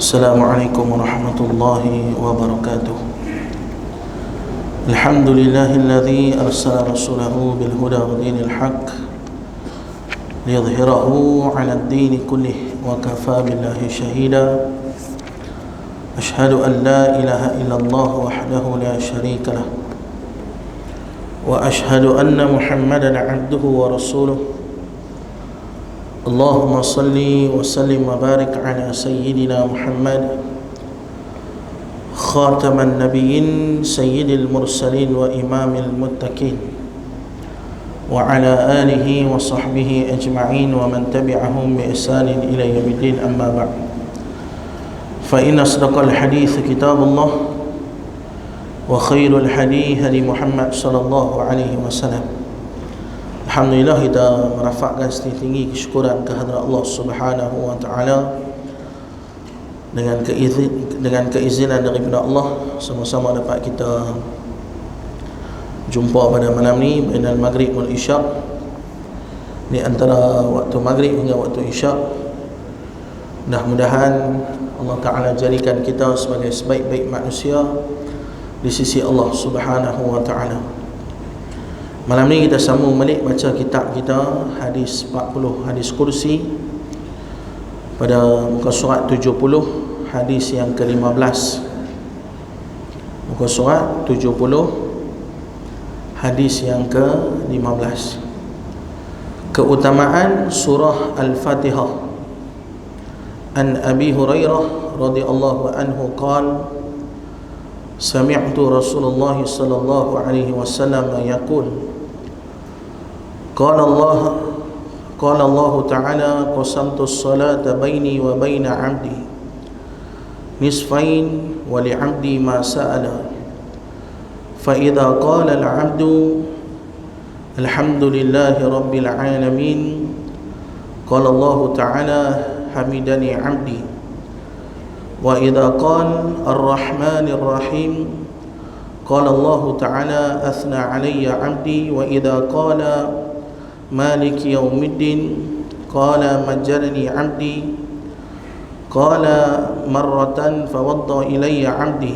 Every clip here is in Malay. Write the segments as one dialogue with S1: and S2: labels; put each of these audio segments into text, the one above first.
S1: Assalamualaikum warahmatullahi wabarakatuh. Alhamdulillahilladzi arsala rasulahu bil huda wa dinil haqq liyudhhirahu 'ala ad-din kullih wa kafaa billahi shahida. Ashhadu an la ilaha illallah wahdahu la sharika lah wa ashhadu anna Muhammadan 'abduhu wa rasuluh. Allahumma salli wa sallim wa barik ala sayyidina Muhammad khataman nabiyyin sayyidil mursalin wa imamil muttaqin wa ala alihi wa sahbihi ajma'in wa man tabi'ahum bi ihsanin ila yaumiddin, amma ba'd. Fa inna asdaqal hadits kitabullah wa khairul hadi hadi Muhammad sallallahu alaihi wasallam. Alhamdulillah, kita merafakkan setinggi kesyukuran kehadrat Allah Subhanahu wa taala dengan keizinan daripada Allah, sama-sama dapat kita jumpa pada malam ni bainal maghrib wal isyak, di antara waktu maghrib hingga waktu isyak. Mudah-mudahan Allah taala jadikan kita sebagai sebaik-baik manusia di sisi Allah Subhanahu wa taala. Malam ni kita sambung balik baca kitab kita, hadis 40, hadis kursi, pada muka surat 70, hadis yang ke-15. Muka surat 70, hadis yang ke-15. Keutamaan surah Al-Fatihah. An Abi Hurairah radhiyallahu anhu qala sami'tu Rasulullah sallallahu alaihi wasallam yaqul qala Allah ta'ala qasamtu as-salata baini wa baina 'abdi nisfain wa li 'abdi ma sa'ala fa idza qala al-'abdu alhamdulillahi rabbil 'alamin qala Allah ta'ala hamidani 'abdi wa idza qala ar-rahmanir rahim qala Allah ta'ala athna 'alayya 'abdi wa idza qala maliki yaumiddin qala majjadani 'abdi qala marratan fawadda ilayya 'abdi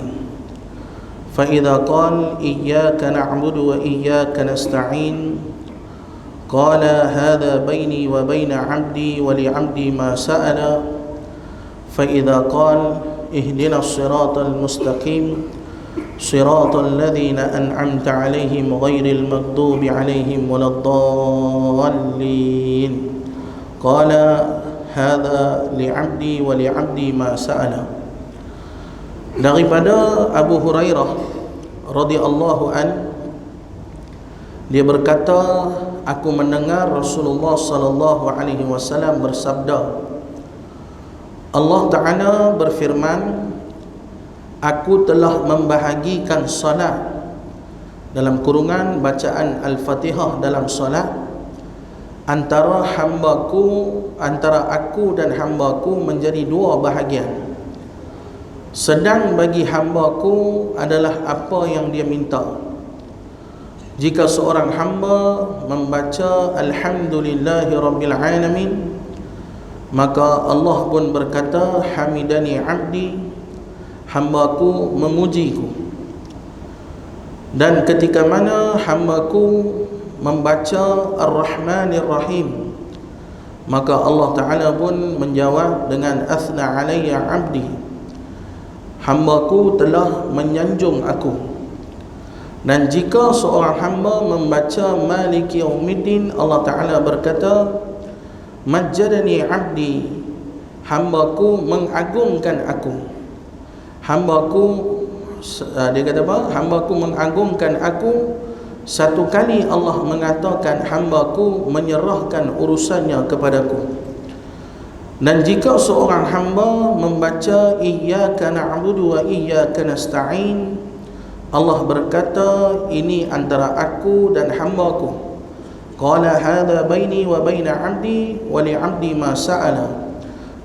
S1: fa idza qala iyyaka na'budu wa iyyaka nasta'in qala hadha baini wa baina 'abdi wa li 'abdi ma sa'ala fa idza qala ihdinas siratal mustaqim siratal ladzina an'amta 'alaihim ghairil maghdubi 'alaihim waladdallin qala hadza li'abdi wa li'abdi ma sa'ala. Daripada Abu Hurairah radhiyallahu an, dia berkata, aku mendengar Rasulullah sallallahu alaihi wasallam bersabda, Allah Ta'ala berfirman, aku telah membahagikan salat, dalam kurungan bacaan Al-Fatihah dalam salat, antara aku dan hambaku menjadi dua bahagian. Sedang bagi hambaku adalah apa yang dia minta. Jika seorang hamba membaca Alhamdulillahi Rabbil Alamin, maka Allah pun berkata, hamidani 'abdi, hambaku memujiku. Dan ketika mana hambaku membaca Ar-Rahmanir Rahim, maka Allah Ta'ala pun menjawab dengan athna 'alayya 'abdi, hambaku telah menyanjung aku. Dan jika seorang hamba membaca Maliki Yaumiddin, Allah Ta'ala berkata, majjadani 'abdi, hambaku mengagungkan aku. Hambaku, dia kata apa? Hambaku mengagungkan aku. Satu kali Allah mengatakan hambaku menyerahkan urusannya kepadaku. Dan jika seorang hamba membaca iyyaka na'budu wa iyyaka nasta'in, Allah berkata, ini antara aku dan hambaku. Qala hadza baini wa baina 'abdi wa li 'abdi ma sa'ala.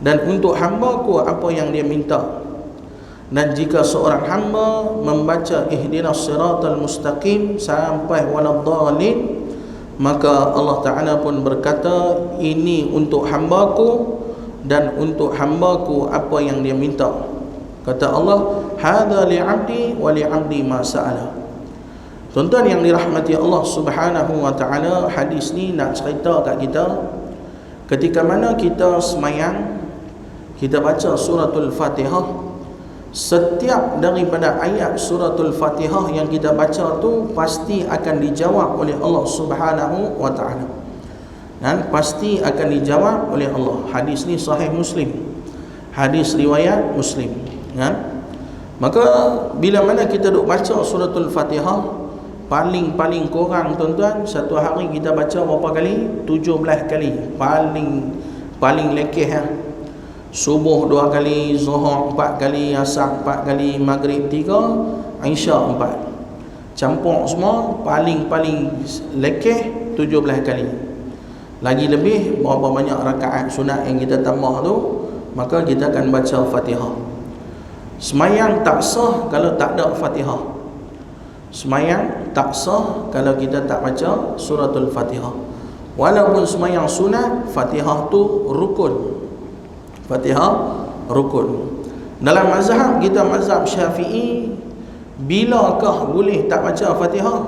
S1: Dan untuk hambaku apa yang dia minta. Dan jika seorang hamba membaca ihdinas siratal mustaqim sampai waladdallin, maka Allah Ta'ala pun berkata, ini untuk hambaku, dan untuk hamba-Ku apa yang dia minta. Kata Allah, hadza li'abdi wa li'abdi ma sa'ala. Tuan-tuan yang dirahmati Allah Subhanahu wa taala, hadis ni nak cerita kat kita ketika mana kita semayang, kita baca suratul Fatihah. Setiap daripada ayat suratul Fatihah yang kita baca tu pasti akan dijawab oleh Allah Subhanahu wa taala. Dan pasti akan dijawab oleh Allah. Hadis ni sahih Muslim. Hadis riwayat Muslim, kan? Maka bila mana kita duk baca suratul Fatihah, paling kurang tuan-tuan, satu hari kita baca berapa kali? 17 kali. Paling lekeh ya. Subuh 2 kali, Zuhur 4 kali, Asar 4 kali, Maghrib 3, Isya 4. Campur semua, paling lekeh 17 kali. Lagi lebih berapa banyak rakaat sunat yang kita tambah tu, maka kita akan baca Fatihah. Semayang tak sah kalau tak ada Fatihah. Semayang tak sah kalau kita tak baca suratul Fatihah. Walaupun semayang sunat, Fatihah tu rukun. Fatihah rukun. Dalam mazhab kita, mazhab Syafi'i, bilakah boleh tak baca Fatihah?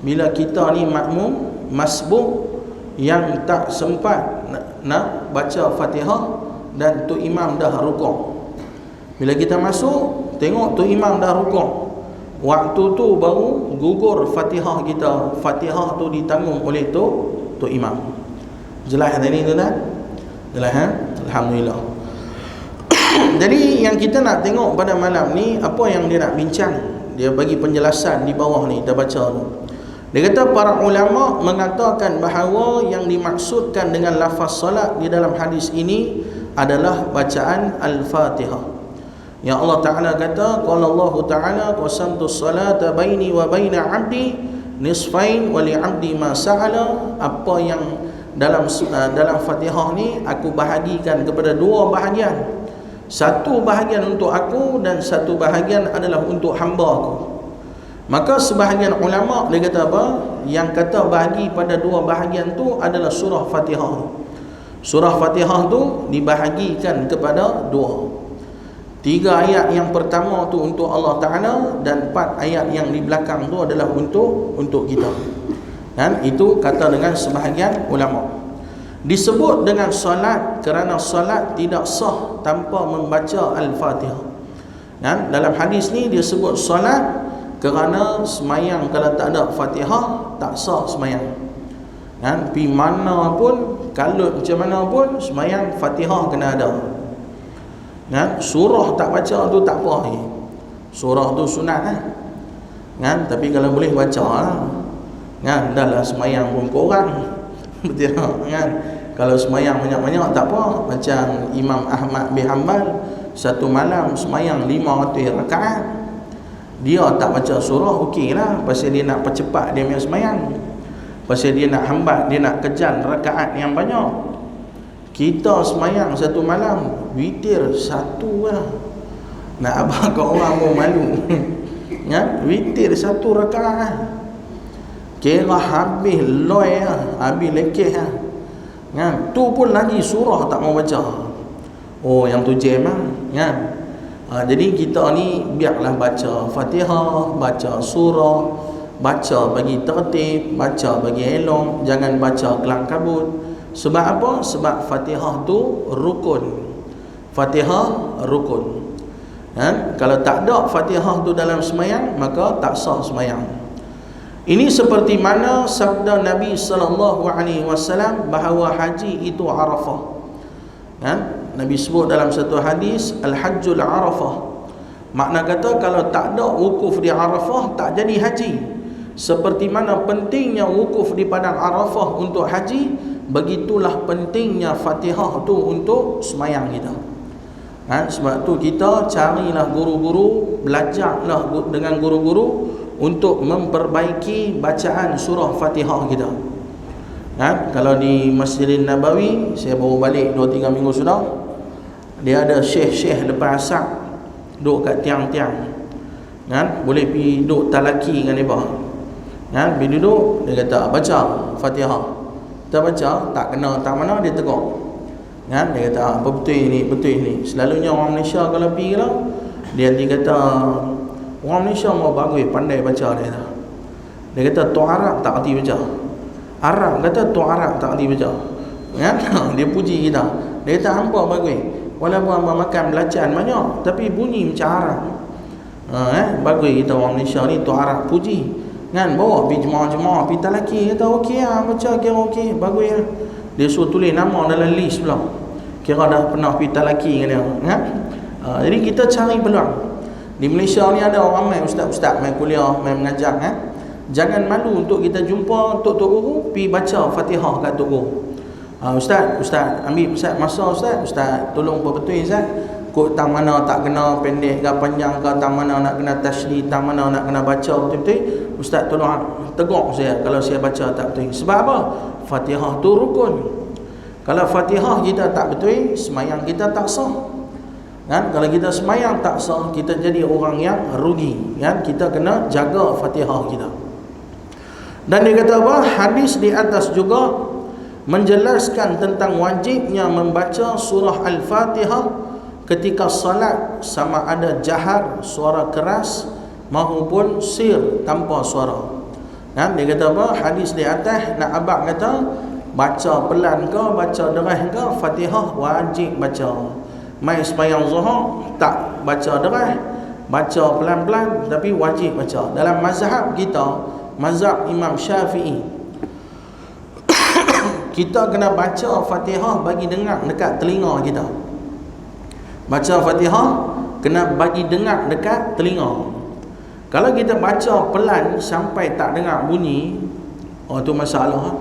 S1: Bila kita ni makmum masbuk yang tak sempat nak baca Fatihah dan tu imam dah rukuk. Bila kita masuk, tengok tu imam dah rukuk, waktu tu baru gugur Fatihah kita. Fatihah tu ditanggung oleh tu imam. Jelas tadi tuan-tuan? Jelas, ha? Alhamdulillah. Jadi yang kita nak tengok pada malam ni, apa yang dia nak bincang, dia bagi penjelasan di bawah ni, kita baca tu. Dia kata para ulama mengatakan bahawa yang dimaksudkan dengan lafaz salat di dalam hadis ini adalah bacaan Al-Fatihah. Yang Allah Ta'ala kata, qala Allah Ta'ala qasamtu salata baini wa baina 'abdi nisfain wa li 'abdi ma sa'ala. Apa yang dalam Fatihah ni aku bahagikan kepada 2 bahagian. Satu bahagian untuk aku dan satu bahagian adalah untuk hamba aku. Maka sebahagian ulama dia kata apa? Yang kata bahagi pada 2 bahagian tu adalah surah Fatihah. Surah Fatihah tu dibahagikan kepada 2. 3 ayat yang pertama tu untuk Allah Ta'ala dan 4 ayat yang di belakang tu adalah untuk kita. Dan itu kata dengan sebahagian ulama. Disebut dengan solat kerana solat tidak sah tanpa membaca Al-Fatihah. Dan dalam hadis ni dia sebut solat kerana semayang kalau tak ada Fatihah tak sah semayang. Dan pi mana pun, kalut macam mana pun, semayang Fatihah kena ada. Dan surah tak baca tu tak apa lagi. Surah tu sunat lah. Kan? Tapi kalau boleh baca lah. Kan? Dah lah semayang pun korang. Betul kan? Kalau semayang banyak-banyak tak apa. Macam Imam Ahmad bin Hanbal, satu malam semayang 500 rakaat, dia tak baca surah, okey lah. Pasal dia nak percepat dia punya semayang, pasal dia nak hambat, dia nak kejar rakaat yang banyak. Kita semayang satu malam witir 1 lah. Nak abang kau orang pun malu. Ya, witir 1 rakaat. Kira habis loy lah, habis lekeh lah. Kan? Tu pun lagi surah tak mau baca. Oh, yang tu jam lah. Kan? Jadi kita ni biarlah baca Fatihah, baca surah, baca bagi tertib, baca bagi elok, jangan baca kelang kabut. Sebab apa? Sebab Fatihah tu rukun. Fatihah rukun. Kan? Kalau tak ada Fatihah tu dalam semayang, maka tak sah semayang. Ini seperti mana sabda Nabi SAW bahawa haji itu Arafah. Kan? Nabi sebut dalam satu hadis, Al-Hajjul Arafah. Makna kata kalau tak ada wukuf di Arafah, tak jadi haji. Seperti mana pentingnya wukuf di padang Arafah untuk haji, begitulah pentingnya Fatihah tu untuk semayang kita. Sebab tu kita carilah guru-guru, belajarlah dengan guru-guru untuk memperbaiki bacaan surah Fatihah kita. Kalau di Masjidin Nabawi, saya baru balik 2-3 minggu sudah, dia ada syekh-syekh lepas asar duduk kat tiang-tiang. Boleh pergi duduk talaki dengan dia. Bila duduk, dia kata baca Fatihah. Kita baca, tak kena tak mana, dia tegur. Kan dia kata apa betul ini. Selalunya orang Malaysia kalau pergi lah, dia kata orang Malaysia mau bagus pandai baca dia kata. Dia kata tu Arab tak erti baca. Arab kata tu Arab tak erti baca. Kan dia puji kita. Dia kata hampa bagus. Walaupun hamba makan belacan banyak tapi bunyi macam Arab. Bagus kita orang Malaysia ni tu Arab puji. Kan bawa pergi jemaah-jemaah pergi talaki kata okey ah baca kira okey bagus ya. Dia suruh tulis nama dalam list pula. Kira dah pernah pergi talaki dengan dia. Kan? Jadi kita cari peluang. Di Malaysia ni ada orang main ustaz-ustaz main kuliah, main mengajar Jangan malu untuk kita jumpa Tok Guru, pergi baca Fatihah kat Tok Guru. Ustaz ambil masa Ustaz tolong betul Ustaz. Kod tang mana tak kena pendek ke panjang ke, tang mana nak kena tasydid, tang mana nak kena baca betul-betul. Ustaz tolong tegur saya kalau saya baca tak betul. Sebab apa? Fatihah tu rukun. Kalau Fatihah kita tak betul, semayang kita tak sah. Kan? Kalau kita semayang tak sah, kita jadi orang yang rugi. Kan? Kita kena jaga Fatihah kita. Dan dia kata apa? Hadis di atas juga menjelaskan tentang wajibnya membaca surah Al-Fatihah ketika salat, sama ada jahar suara keras maupun sir tanpa suara. Kan? Dia kata apa? Hadis di atas nak abang kata baca pelan ke, baca deras ke, Fatihah wajib baca. Mai sembahyang zuhur tak baca deras, baca pelan-pelan tapi wajib baca. Dalam mazhab kita, mazhab Imam Syafi'i, kita kena baca Fatihah bagi dengar dekat telinga kita. Baca Fatihah kena bagi dengar dekat telinga. Kalau kita baca pelan sampai tak dengar bunyi, tu masalah.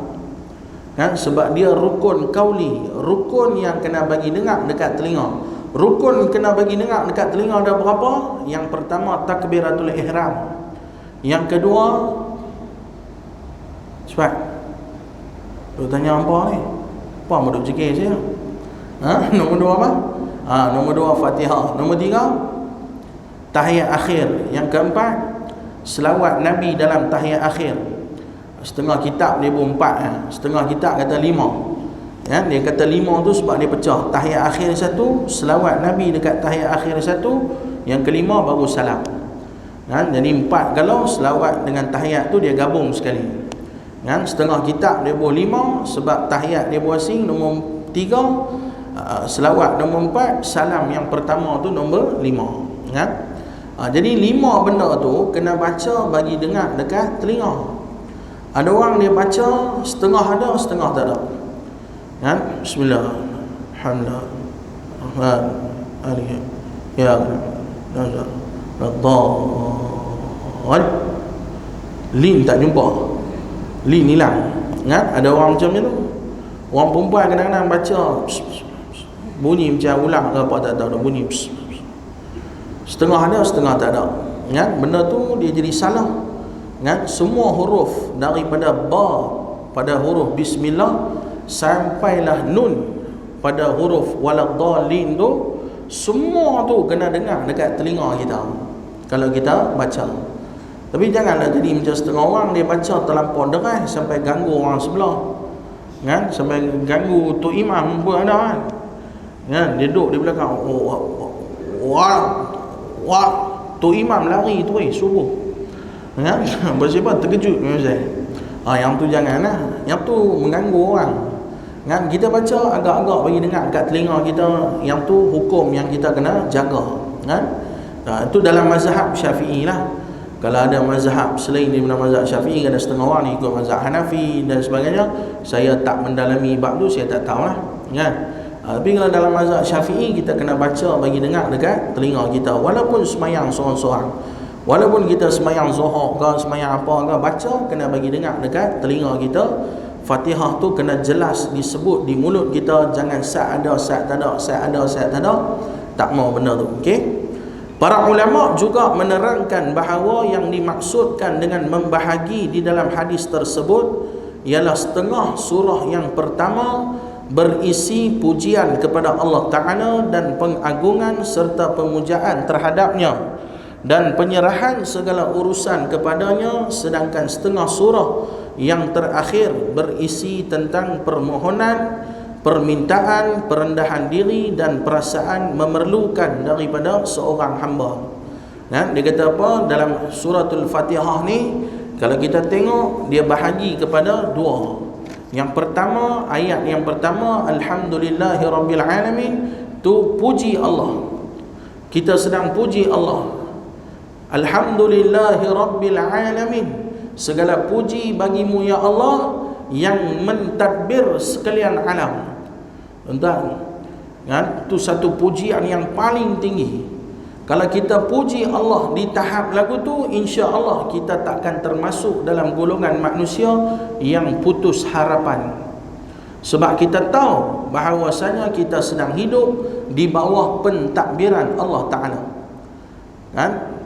S1: Kan? Sebab dia rukun kauli, rukun yang kena bagi dengar dekat telinga. Rukun kena bagi dengar dekat telinga ada berapa? Yang pertama takbiratul ihram. Yang kedua, cepat. Duk tanya apa ni? Apa mau duk cekik saya? Nombor dua apa? Nombor dua Fatihah. Nombor tiga tahiyat akhir. Yang keempat selawat Nabi dalam tahiyat akhir. Setengah kitab dia pun 4, setengah kitab kata 5. Ya, dia kata 5 tu sebab dia pecah. Tahiyat akhir satu, selawat Nabi dekat tahiyat akhir satu, yang kelima baru salam. Jadi 4 kalau selawat dengan tahiyat tu dia gabung sekali. Setengah kitab dia buat 5 sebab tahiyat dia buat asing. Nombor 3 selawat, nombor 4 salam yang pertama tu nombor 5. Jadi 5 benda tu kena baca bagi dengar dekat telinga. Ada orang dia baca setengah ada, setengah tak ada. Bismillah, alhamdulillah, rahman, alih, ya, nazar, radhan, lin tak jumpa, lin hilang. Ada orang macam tu. Orang perempuan kadang-kadang baca bunyi macam ulang ke apa tak tahu, bunyi setengah ada, setengah tak ada. Benda tu dia jadi salah. Semua huruf daripada ba pada huruf bismillah sampailah nun pada huruf waladhdallin tu, semua tu kena dengar dekat telinga kita kalau kita baca. Tapi janganlah jadi macam setengah orang dia baca terlampau deras sampai ganggu orang sebelah. Sampai ganggu tu imam pun ada dia duduk di belakang, wah tu imam lari tu subuh. Bersebab terkejut yang tu janganlah, yang tu mengganggu orang. Kita baca agak-agak bagi dengar kat telinga kita, yang tu hukum yang kita kena jaga. Itu dalam mazhab Syafi'i lah. Kalau ada mazhab selain daripada mazhab Syafi'i, ada setengah orang ni ikut mazhab Hanafi dan sebagainya. Saya tak mendalami bab tu, saya tak tahulah. Tapi kalau dalam mazhab Syafi'i, kita kena baca bagi dengar dekat telinga kita, walaupun semayang seorang-seorang. Walaupun kita semayang zuhur ke, semayang apa ke, baca kena bagi dengar dekat telinga kita. Fatihah tu kena jelas disebut di mulut kita, jangan sat ada, sat tak ada, sat ada, sat tak ada. Tak mau benda tu. Okey. Para ulama juga menerangkan bahawa yang dimaksudkan dengan membahagi di dalam hadis tersebut ialah setengah surah yang pertama berisi pujian kepada Allah Ta'ala dan pengagungan serta pemujaan terhadapnya dan penyerahan segala urusan kepadanya, sedangkan setengah surah yang terakhir berisi tentang permohonan, permintaan, perendahan diri dan perasaan memerlukan daripada seorang hamba. Dia kata apa? Dalam suratul Fatihah ni, kalau kita tengok, dia bahagi kepada dua. Yang pertama, ayat yang pertama, Alhamdulillahirabbil alamin, tu puji Allah. Kita sedang puji Allah. Alhamdulillahirabbil alamin, segala puji bagimu ya Allah yang mentadbir sekalian alam. Tuan-tuan, itu satu pujian yang paling tinggi. Kalau kita puji Allah di tahap lagu tu, insya-Allah kita takkan termasuk dalam golongan manusia yang putus harapan. Sebab kita tahu bahawasanya kita sedang hidup di bawah pentadbiran Allah Ta'ala.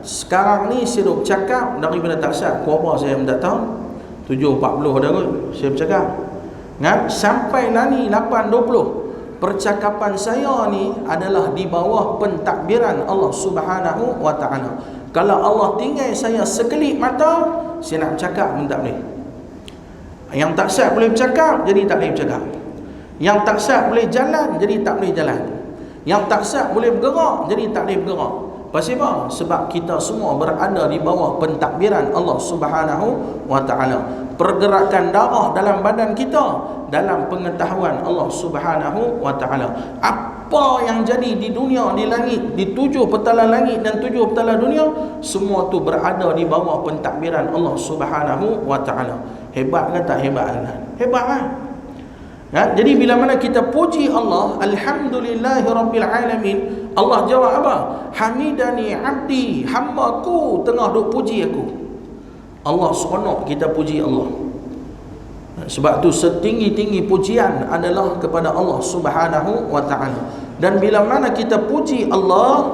S1: Sekarang ni saya duk cakap daripada taksat kuapa saya tak tahu 7.40 dah kot saya bercakap. Sampai nani 8.20 percakapan saya ni adalah di bawah pentadbiran Allah Subhanahu wa Ta'ala. Kalau Allah tinggal saya sekelip mata, saya nak bercakap pun tak boleh. Yang taksat boleh bercakap, jadi tak boleh bercakap. Yang taksat boleh jalan, jadi tak boleh jalan. Yang taksat boleh bergerak, jadi tak boleh bergerak. Pasal apa? Sebab kita semua berada di bawah pentadbiran Allah Subhanahu wa Ta'ala. Pergerakan darah dalam badan kita dalam pengetahuan Allah Subhanahu wa Ta'ala. Apa yang jadi di dunia, di langit, di 7 petala langit dan 7 petala dunia, semua tu berada di bawah pentadbiran Allah Subhanahu wa Ta'ala. Hebat ke tak hebat kan? Hebat kan? Jadi bila mana kita puji Allah, Alhamdulillahirabbil alamin, Allah jawab apa? Hamidani abdi, hamba-Ku tengah duk puji aku. Allah seronok kita puji Allah. Sebab tu setinggi-tinggi pujian adalah kepada Allah Subhanahu wa Ta'ala. Dan bila mana kita puji Allah,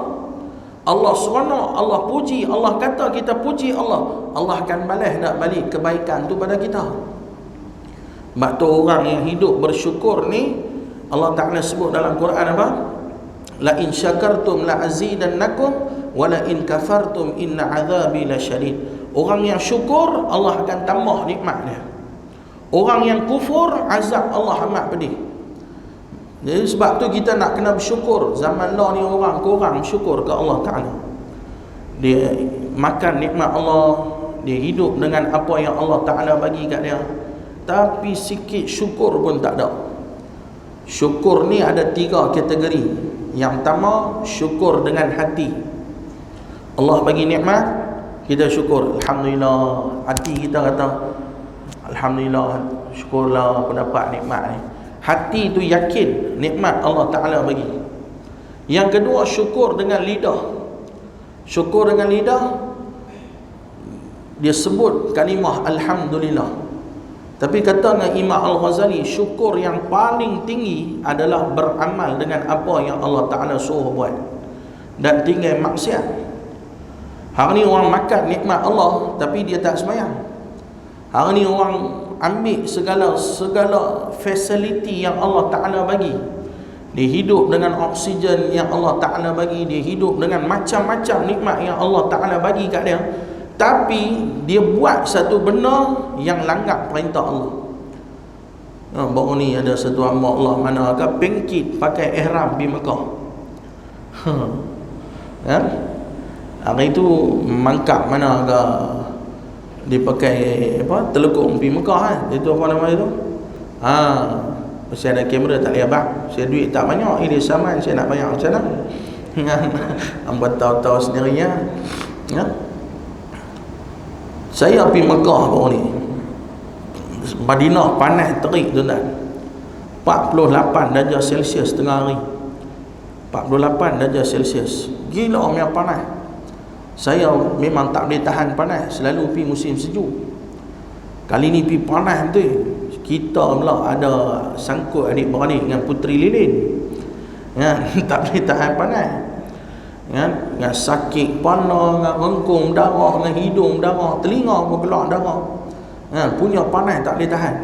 S1: Allah seronok, Allah puji, Allah kata kita puji Allah, Allah akan balas nak balik kebaikan tu pada kita. Sebab tu orang yang hidup bersyukur ni, Allah Ta'ala sebut dalam Quran apa? La in syakartum la azidannakum wa la in kafartum inna azabi lasyadid. Orang yang syukur, Allah akan tambah nikmat dia. Orang yang kufur, azab Allah amat pedih. Jadi sebab tu kita nak kena bersyukur. Zaman lah ni orang kurang syukur ke Allah Ta'ala. Dia makan nikmat Allah, dia hidup dengan apa yang Allah Ta'ala bagi kat dia, tapi sikit syukur pun tak ada. Syukur ni ada 3 kategori. Yang pertama, syukur dengan hati. Allah bagi nikmat, kita syukur, Alhamdulillah. Hati kita kata Alhamdulillah, syukurlah aku dapat nikmat ni. Hati tu yakin nikmat Allah Ta'ala bagi. Yang kedua, syukur dengan lidah. Syukur dengan lidah, dia sebut kalimah Alhamdulillah. Tapi kata dengan Imam Al-Ghazali, syukur yang paling tinggi adalah beramal dengan apa yang Allah Ta'ala suruh buat dan tinggal maksiat. Hari ni orang makan nikmat Allah tapi dia tak sembahyang. Hari ni orang ambil segala fasiliti yang Allah Ta'ala bagi. Dia hidup dengan oksigen yang Allah Ta'ala bagi, dia hidup dengan macam-macam nikmat yang Allah Ta'ala bagi kat dia, tapi dia buat satu benda yang langgar perintah Allah. Baru ni ada satu hamba Allah mana agak pengkit pakai ihram pergi Mekah. Hari tu mangkap mana agak dipakai apa, telekung pergi Mekah kan. Itu apa nama itu? Saya ada kamera tak boleh abang. Saya duit tak banyak, ini saman saya nak bayar macam mana? Hamba tahu-tahu sendirinya. Saya pergi Mekah baru ni. Madinah panas terik tuan-tuan. 48 darjah Celsius tengah hari. 48 darjah Celsius. Gila punya panas. Saya memang tak boleh tahan panas, selalu pergi musim sejuk. Kali ni pergi panas tu. Kita pula ada sangkut adik-beradik dengan Puteri Lilin. Tak boleh tahan panas. Dengan sakit kepala, dengan rengkung darah, dengan hidung darah, telinga pun keluar darah. Punya panas tak boleh tahan.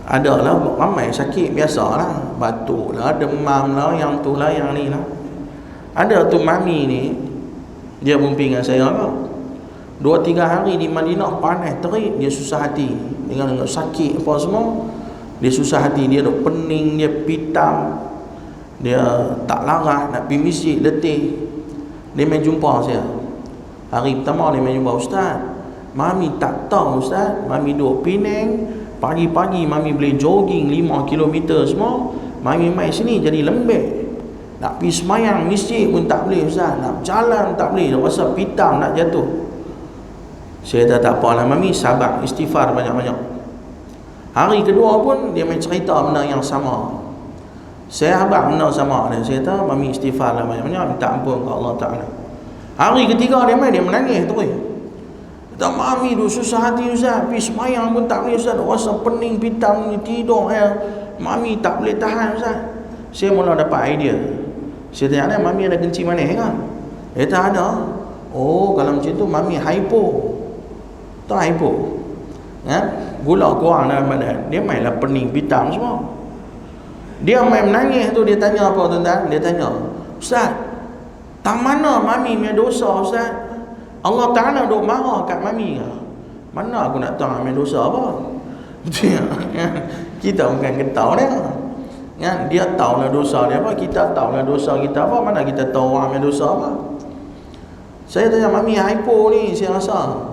S1: Adalah ramai sakit biasalah, batuk lah, demam lah, yang tu lah, yang ni lah. Ada tu mami ni, dia berumpi dengan saya lah. 2-3 hari di Madinah panas terik, dia susah hati dengan sakit apa semua. Dia susah hati, dia duk pening, dia pitam, dia tak larat nak pergi masjid, letih. Dia main jumpa saya. Hari pertama dia main jumpa, Ustaz, Mami tak tahu Ustaz, Mami duduk Penang, pagi-pagi Mami boleh jogging 5 km semua, Mami main sini jadi lembek. Nak pergi semayang masjid pun tak boleh Ustaz, nak jalan tak boleh, rasa pitam nak jatuh. Saya tak apalah Mami, sabar, istighfar banyak-banyak. Hari kedua pun dia main cerita benda yang sama. Saya habaq benda sama dia. Saya kata Mami istighfar lah banyak-banyak, minta ampun kepada Allah Ta'ala. Hari ketiga dia main, dia menangis terus. Kata Mami tu susah hati Ustaz, pergi semayang pun tak boleh Ustaz, rasa pening pitam ni, tidur Mami tak boleh tahan Ustaz. Saya mula dapat idea. Saya tanya, Mami ada kencing manis kan? Dia kata ada. Oh, kalau macam tu Mami hypo. Tak hypo, gula kurang dalam badan. Dia mainlah pening pitam semua. Dia main menangis tu. Dia tanya apa tuan-tuan? Dia tanya, Ustaz, tak mana Mami punya dosa Ustaz? Allah Ta'ala duk marah kat Mami ke? Mana aku nak tahu Mami dosa apa? Kita bukan ketahu dia. Dia tahulah dosa dia apa, kita tahulah dosa kita apa. Mana kita tahu orang punya dosa apa? Saya tanya Mami, hypo ni saya rasa.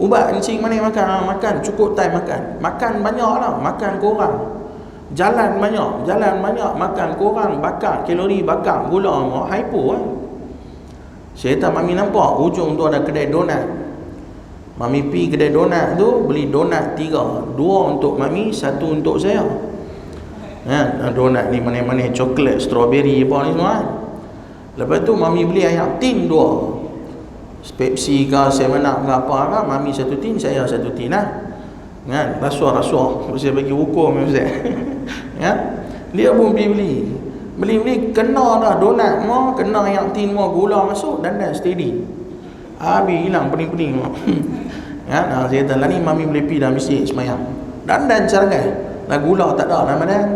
S1: Ubat kencing manis makan, makan cukup time makan banyak lah, makan kurang, jalan banyak, makan kurang, bakar kalori, bakar gula, hypo Saya kata Mami nampak ujung tu ada kedai donat. Mami pergi kedai donat tu, beli donat 3, 2 untuk Mami, 1 untuk saya. Donat ni manis-manis, coklat, strawberry apa ni semua. Lepas tu Mami beli air tin 2, Pepsi ke 7up ke apa ke, Mami 1 tin, saya 1 tin lah. Rasuah saya bagi hukum Ustaz. Dia pun beli kena dah donat mau, kena yang tin mau, gula masuk, dan steady. Habis hilang pening-pening. Saya kata lah ni Mami boleh pergi dah masjid semayang. Dan carangan. Lah gula tak ada dalam badan.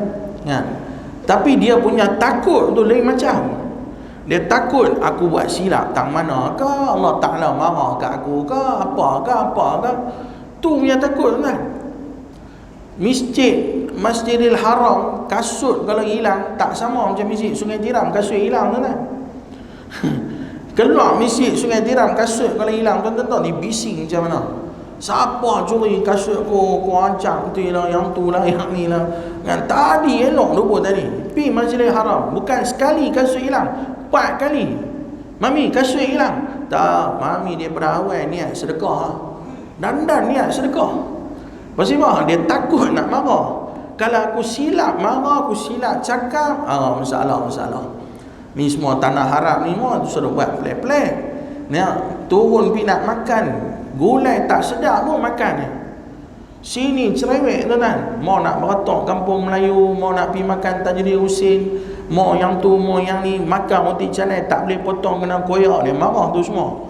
S1: Tapi dia punya takut tu lain macam. Dia takut aku buat silap tang mana ke, Allah Ta'ala marah kat aku ke, apa ke. Tu punya takut kan. Masjidil Haram, kasut kalau hilang tak sama macam masjid Sungai Tiram, kasut hilang kan. Keluar masjid Sungai Tiram, kasut kalau hilang tuan-tuan ni bising macam mana. Siapa curi kasut aku ancam tu lah, yang tu lah, yang ni lah. Tadi elok lupa tadi. Pergi Masjidil Haram, bukan sekali kasut hilang, 4 kali. Mami kasut hilang. Tak, Mami dia berawal niat sedekah. Dandan niat sedekah. Pasal apa? Dia takut nak marah. Kalau aku silap marah, aku silap cakap, masalah. Ni semua tanah haram ni semua tu suruh buat pelik-pelik. Turun pergi nak makan, gulai tak sedap pun makan. Sini cerewet tuan-tuan. Mau nak beratok kampung Melayu, mau nak pergi makan Tajri Husin, mau yang tu, mau yang ni, makan roti canai tak boleh potong kena koyak, dia marah tu semua.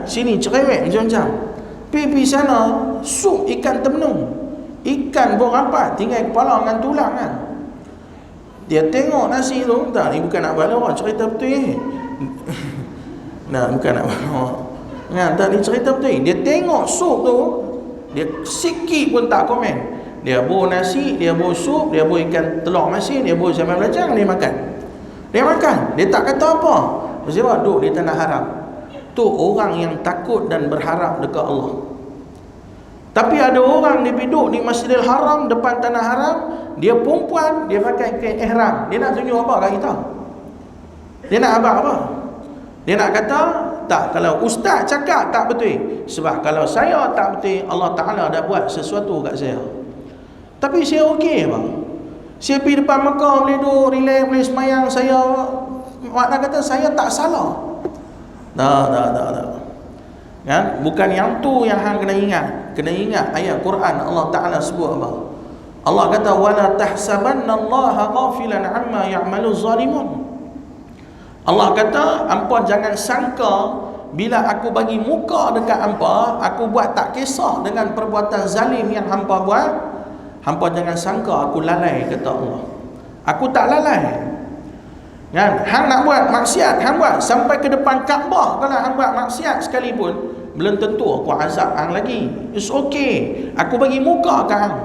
S1: Sini cerewet macam-macam. Pergi sana, sup ikan temenung, ikan pun rapat, tinggal kepala dengan tulang kan. Dia tengok nasi tu, tak, ni bukan nak bala orang, cerita betul bukan nak bala orang. Tak, ni cerita betul. Dia tengok sup tu, dia sikit pun tak komen. Dia bawa nasi, dia bawa sup, dia bawa ikan telur masin, dia bawa sambal belacan, dia makan. Dia tak kata apa. Sebab duduk di tanah haram. Tu orang yang takut dan berharap dekat Allah. Tapi ada orang dia duduk di Masjidil Haram, depan tanah haram, dia perempuan, dia pakai kain ihram. Dia nak tunjuk apa kat kita? Dia nak apa? Dia nak kata, tak, kalau ustaz cakap tak betul. Sebab kalau saya tak betul, Allah Ta'ala dah buat sesuatu kat saya. Tapi saya okey bang. Saya pergi depan Mekah, boleh duduk, relax, boleh semayang. Saya, makna kata saya tak salah. Tak. Bukan yang tu yang hang kena ingat. Kena ingat ayat Quran Allah Ta'ala sebut apa? Allah kata, wala tahsabannallaha ghafilan amma ya'malu zalimun. Allah kata, hampa jangan sangka bila aku bagi muka dekat hampa, aku buat tak kisah dengan perbuatan zalim yang hampa buat. Hampa jangan sangka aku lalai, kata Allah. Aku tak lalai. Hang nak buat maksiat, hang buat sampai ke depan Kaabah. Kalau hang buat maksiat sekalipun, belum tentu aku azab hang lagi. It's okay. Aku bagi muka ke hang.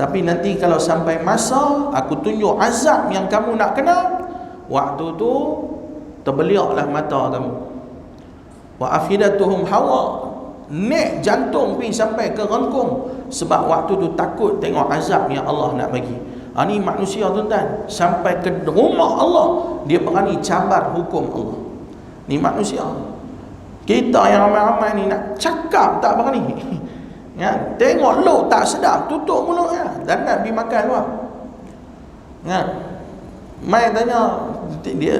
S1: Tapi nanti kalau sampai masa aku tunjuk azab yang kamu nak kena, waktu tu terbeliaklah mata kamu. Wa afidatuhum hawa, nek jantung pergi sampai ke rengkung, sebab waktu tu takut tengok azab yang Allah nak bagi. Ni manusia tuan-tuan, sampai ke rumah Allah dia berani cabar hukum Allah. Ni manusia. Kita yang ramai-ramai ni nak cakap tak berani. Ya, tengok lo tak sedap, tutup mulut ya. Dan nak pergi makan luar. Ya. Mai tanya dia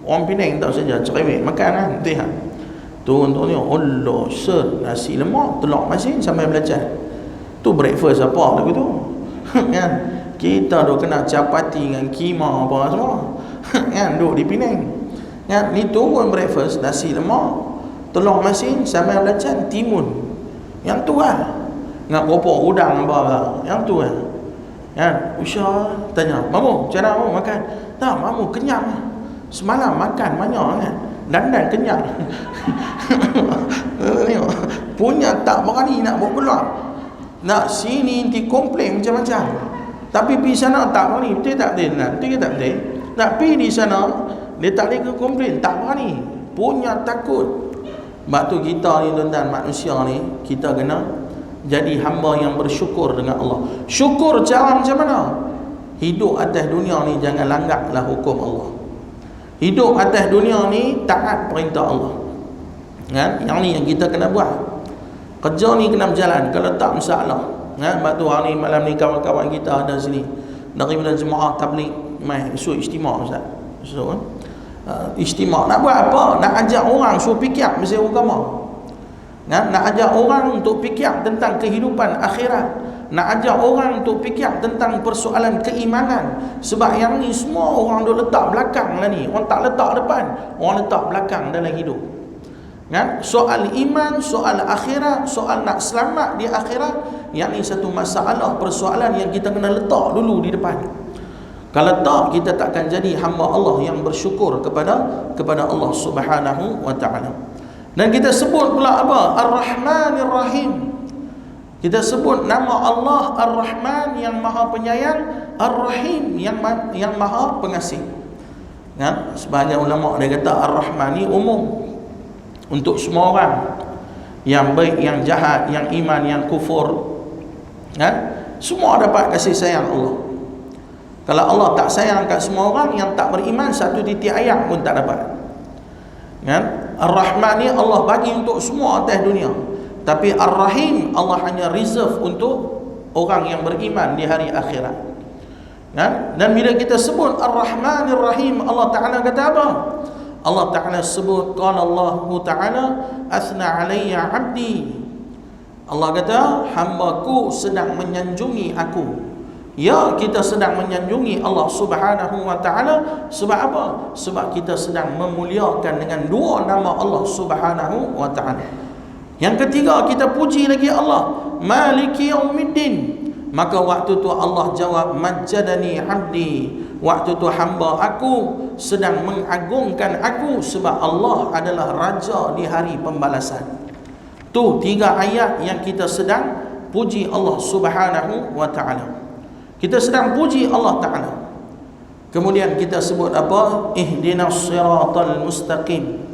S1: orang Penang tahu saja cerewet makan kan. Tengok. Turun-turun ni, Allah sir, nasi lemak, telur masin sampai belacan. Tu breakfast apa lagu tu? Kan? Kita duk kena capati dengan kima apa semua. Kan? Duk di Penang. Kan? Ni turun breakfast, nasi lemak, telur masin sampai belacan, timun. Yang tu lah. Nak kopok udang apa. Yang tu lah. Kan? Usha tanya, mamu, macam mana mamu makan? Tak, mamu kenyang. Semalam makan banyak kan? Dan kenyang. Punya tak berani nak bawa keluar. Nak sini nanti komplain macam-macam. Tapi pergi sana tak berani. Betul tak betul? Betul tak betul? Nak pergi di sana, dia tak boleh komplain. Tak berani. Punya takut. Sebab tu kita ni tuan-tuan, manusia ni, kita kena jadi hamba yang bersyukur dengan Allah. Syukur cara macam mana? Hidup atas dunia ni jangan langgaklah hukum Allah. Hidup atas dunia ni taat perintah Allah. Kan? Yang ni yang kita kena buat. Kerja ni kena berjalan. Kalau tak masalah. Kan? Sebab tu hari ni malam ni kawan-kawan kita ada sini daripada jemaah tabligh mai esok istimewa Ustaz. Esok kan? Istimewa nak buat apa? Nak ajak orang suruh fikir pasal agama. Nak ajak orang untuk fikir tentang kehidupan akhirat. Nak ajak orang untuk fikir tentang persoalan keimanan. Sebab yang ni semua orang duk letak belakang lah ni. Orang tak letak depan, orang letak belakang dalam hidup. Kan? Soal iman, soal akhirat, soal nak selamat di akhirat, yang ni satu masalah, persoalan yang kita kena letak dulu di depan. Kalau tak, kita takkan jadi hamba Allah yang bersyukur kepada Allah Subhanahu wa ta'ala. Dan kita sebut pula apa? Ar-Rahmanir Rahim. Kita sebut nama Allah Ar-Rahman yang Maha Penyayang, Ar-Rahim yang Maha Pengasih. Kan? Sebahagian ulama dia kata Ar-Rahman ni umum untuk semua orang, yang baik, yang jahat, yang iman, yang kufur. Kan? Semua dapat kasih sayang Allah. Kalau Allah tak sayang kat semua orang, yang tak beriman satu titik ayam pun tak dapat. Kan? Ar-Rahman ni Allah bagi untuk semua atas dunia. Tapi Ar-Rahim Allah hanya reserve untuk orang yang beriman di hari akhirat. Kan? Dan bila kita sebut Ar-Rahmanir Rahim, Allah Ta'ala kata apa? Allah Ta'ala sebut, qala Allah Ta'ala asna alayya abdi. Allah kata hamba-Ku sedang menyanjungi aku. Ya, kita sedang menyanjungi Allah Subhanahu wa ta'ala. Sebab apa? Sebab kita sedang memuliakan dengan dua nama Allah Subhanahu wa ta'ala. Yang ketiga, kita puji lagi Allah, Maliki Yaumiddin. Maka waktu tu Allah jawab, Majjadani abdi. Waktu tu hamba aku sedang mengagungkan aku, sebab Allah adalah Raja di hari pembalasan. Tu tiga ayat yang kita sedang puji Allah Subhanahu wa ta'ala. Kita sedang puji Allah Ta'ala. Kemudian kita sebut apa? Ihdinas siratal mustaqim.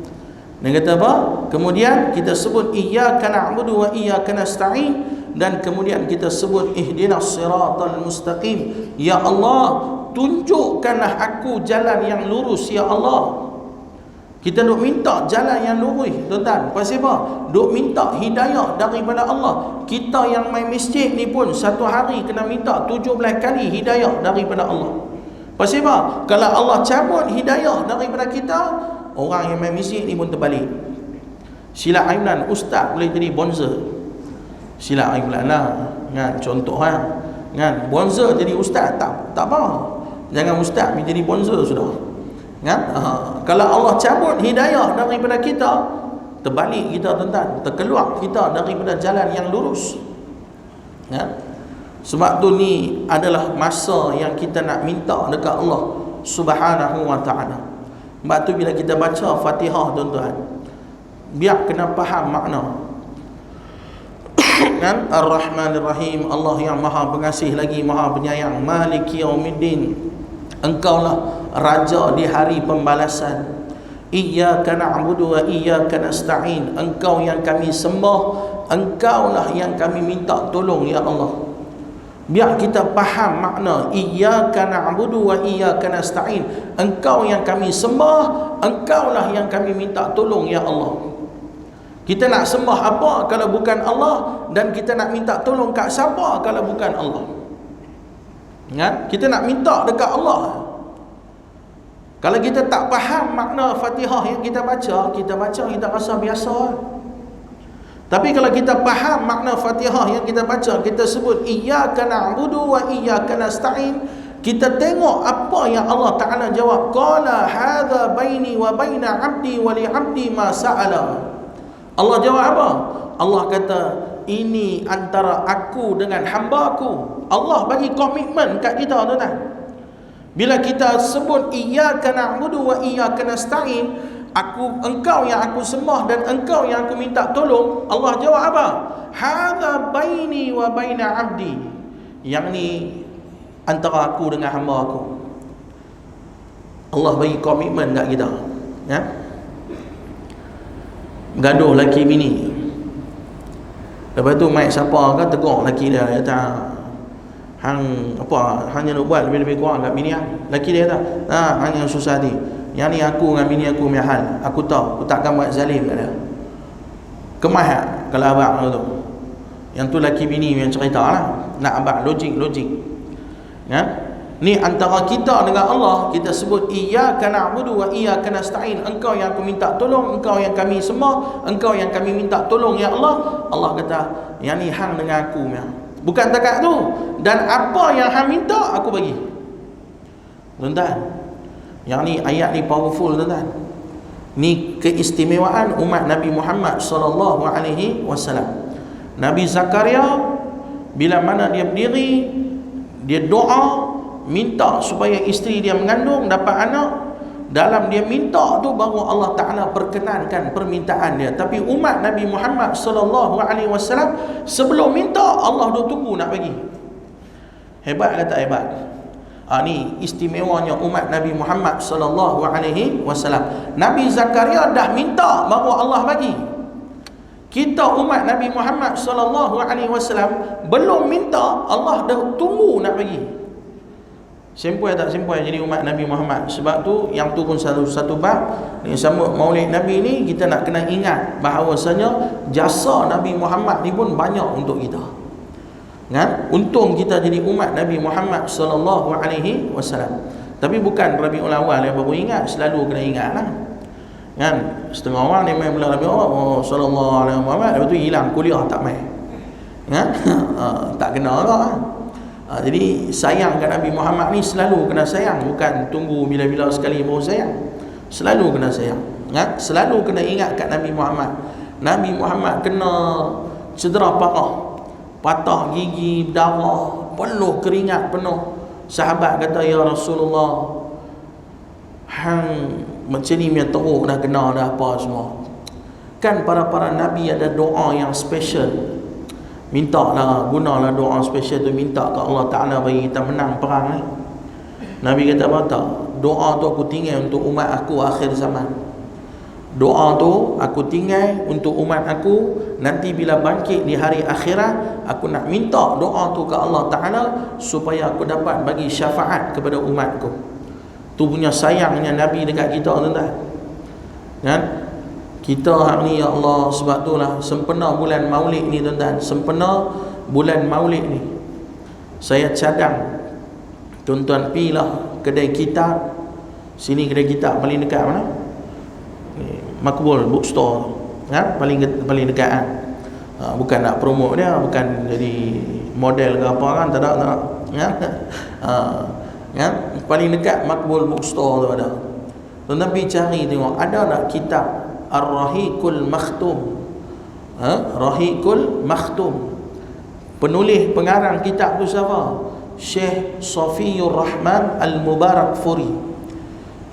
S1: Dan kata apa? Kemudian kita sebut iyyaka na'budu wa iyyaka nasta'in. Dan kemudian kita sebut ihdinas siratal mustaqim. Ya Allah, tunjukkanlah aku jalan yang lurus ya Allah. Kita duk minta jalan yang lurus, tuan-tuan. Pasal apa? Duk minta hidayah daripada Allah. Kita yang main masjid ni pun satu hari kena minta 17 kali hidayah daripada Allah. Pasal apa? Kalau Allah cabut hidayah daripada kita, orang yang main masjid ni pun terbalik. Silap Aimlan, ustaz boleh jadi bonzer. Silap Aimlan lah. Kan? Contoh lah. Kan? Bonzer jadi ustaz, tak apa. Jangan ustaz jadi bonzer sudah. Kan? Kalau Allah cabut hidayah daripada kita, terbalik kita tuan-tuan, terkeluar kita daripada jalan yang lurus. Kan? Sebab tu ni adalah masa yang kita nak minta dekat Allah Subhanahu wa ta'ala. Sebab tu bila kita baca Fatihah tuan-tuan, biar kena faham makna. kan, Ar-Rahmanir Rahim, Allah yang maha pengasih lagi maha penyayang. Maliki Yaumiddin, engkaulah raja di hari pembalasan. Iyyaka na'budu wa iyyaka nasta'in, engkau yang kami sembah, engkaulah yang kami minta tolong ya Allah. Biar kita faham makna iyyaka na'budu wa iyyaka nasta'in, engkau yang kami sembah, engkaulah yang kami minta tolong ya Allah. Kita nak sembah apa kalau bukan Allah, dan kita nak minta tolong kat siapa kalau bukan Allah? Kan? Kita nak minta dekat Allah. Kalau kita tak faham makna Fatihah yang kita baca kita rasa biasa. Tapi kalau kita faham makna Fatihah yang kita baca, kita sebut iyyaka na'budu wa iyyaka nasta'in, kita tengok apa yang Allah Ta'ala jawab. Qala hadza baini wa baina 'abdi wa li 'abdi ma sa'ala. Allah jawab apa? Allah kata, ini antara aku dengan hamba aku. Allah bagi komitmen kat kita, tuan-tuan. Bila kita sebut iyyaka na'budu wa iyyaka nasta'in, engkau yang aku sembah dan engkau yang aku minta tolong, Allah jawab apa? Hadza baini wa baina 'abdi. Yang ni antara aku dengan hamba aku. Allah bagi komitmen kat kita, ya. Gaduh laki bini, lepas tu mai siapa kan tegur laki dia, kata hang apa, hanya nak buat lebih-lebih kurang kat bini hang. Laki dia kata, hang yang susah hati. Yang ni aku dengan bini aku punya hal, aku tahu, aku takkan buat zalim kat dia. Kemah kalau abang tu. Yang tu laki bini yang cerita lah. Nak abang logik. Ya? Ni antara kita dengan Allah, kita sebut iyyaka na'budu wa iyyaka nasta'in, engkau yang aku minta tolong, engkau yang kami sembah, engkau yang kami minta tolong ya Allah. Allah kata, yang ni hang dengan aku ya. Bukan takat tu, dan apa yang hang minta aku bagi. Tuan-tuan, yang ni ayat ni powerful, tuan-tuan. Ni keistimewaan umat Nabi Muhammad sallallahu alaihi wasallam. Nabi Zakaria bila mana dia berdiri, dia doa minta supaya isteri dia mengandung, dapat anak. Dalam dia minta tu baru Allah Ta'ala perkenankan permintaan dia. Tapi umat Nabi Muhammad sallallahu alaihi wasallam sebelum minta, Allah dah tunggu nak bagi. Hebat ke tak hebat? Ni istimewanya umat Nabi Muhammad sallallahu alaihi wasallam. Nabi Zakaria dah minta baru Allah bagi. Kita umat Nabi Muhammad sallallahu alaihi wasallam belum minta, Allah dah tunggu nak bagi. Sempoi tak sempoi jadi umat Nabi Muhammad. Sebab tu yang tu pun satu bab ni, sambut Maulid Nabi ni, kita nak kena ingat bahawasanya jasa Nabi Muhammad ni pun banyak untuk kita. Kan? Untung kita jadi umat Nabi Muhammad sallallahu alaihi wasallam. Tapi bukan Rabiul Awal yang baru ingat, selalu kena ingatlah. Kan? Setengah orang ni main bulan Rabiul Awal sallallahu alaihi Muhammad, lepas tu hilang kuliah tak main. Kan? Tak kena lah. Jadi sayang kat Nabi Muhammad ni selalu kena sayang, bukan tunggu bila-bila sekali baru sayang. Selalu kena sayang, ya? Selalu kena ingat kat Nabi Muhammad. Nabi Muhammad kena cedera parah, patah gigi, berdarah, penuh keringat penuh. Sahabat kata, ya Rasulullah, hang macam ni punya teruk dah kena dah apa semua. Kan para Nabi ada doa yang special. Mintalah, gunalah doa special tu, minta ke Allah Ta'ala bagi kita menang perang. Nabi kata apa tak? Doa tu aku tinggal untuk umat aku akhir zaman. Doa tu aku tinggal untuk umat aku, nanti bila bangkit di hari akhirat, aku nak minta doa tu ke Allah Ta'ala supaya aku dapat bagi syafaat kepada umatku. Tu punya sayangnya Nabi dekat kita, tuan-tuan. Kan? Kita hari ni, ya Allah, sebab itulah sempena bulan Maulid ni, tuan-tuan, sempena bulan Maulid ni, saya cadang tuan-tuan pilah kedai kitab. Sini kedai kitab paling dekat mana? Makbul Bookstore, ya, paling dekat kan. Bukan nak promote dia, bukan jadi model ke apa kan, tak ada. Ya. Ya, paling dekat Makbul Bookstore tu ada. Tuan-tuan pergi cari tengok ada tak kitab Ar-Rahiqul Makhtum. Rahiqul Makhtum. Penulis pengarang kitab tu siapa? Syekh Safiyur Rahman Al-Mubarakfuri.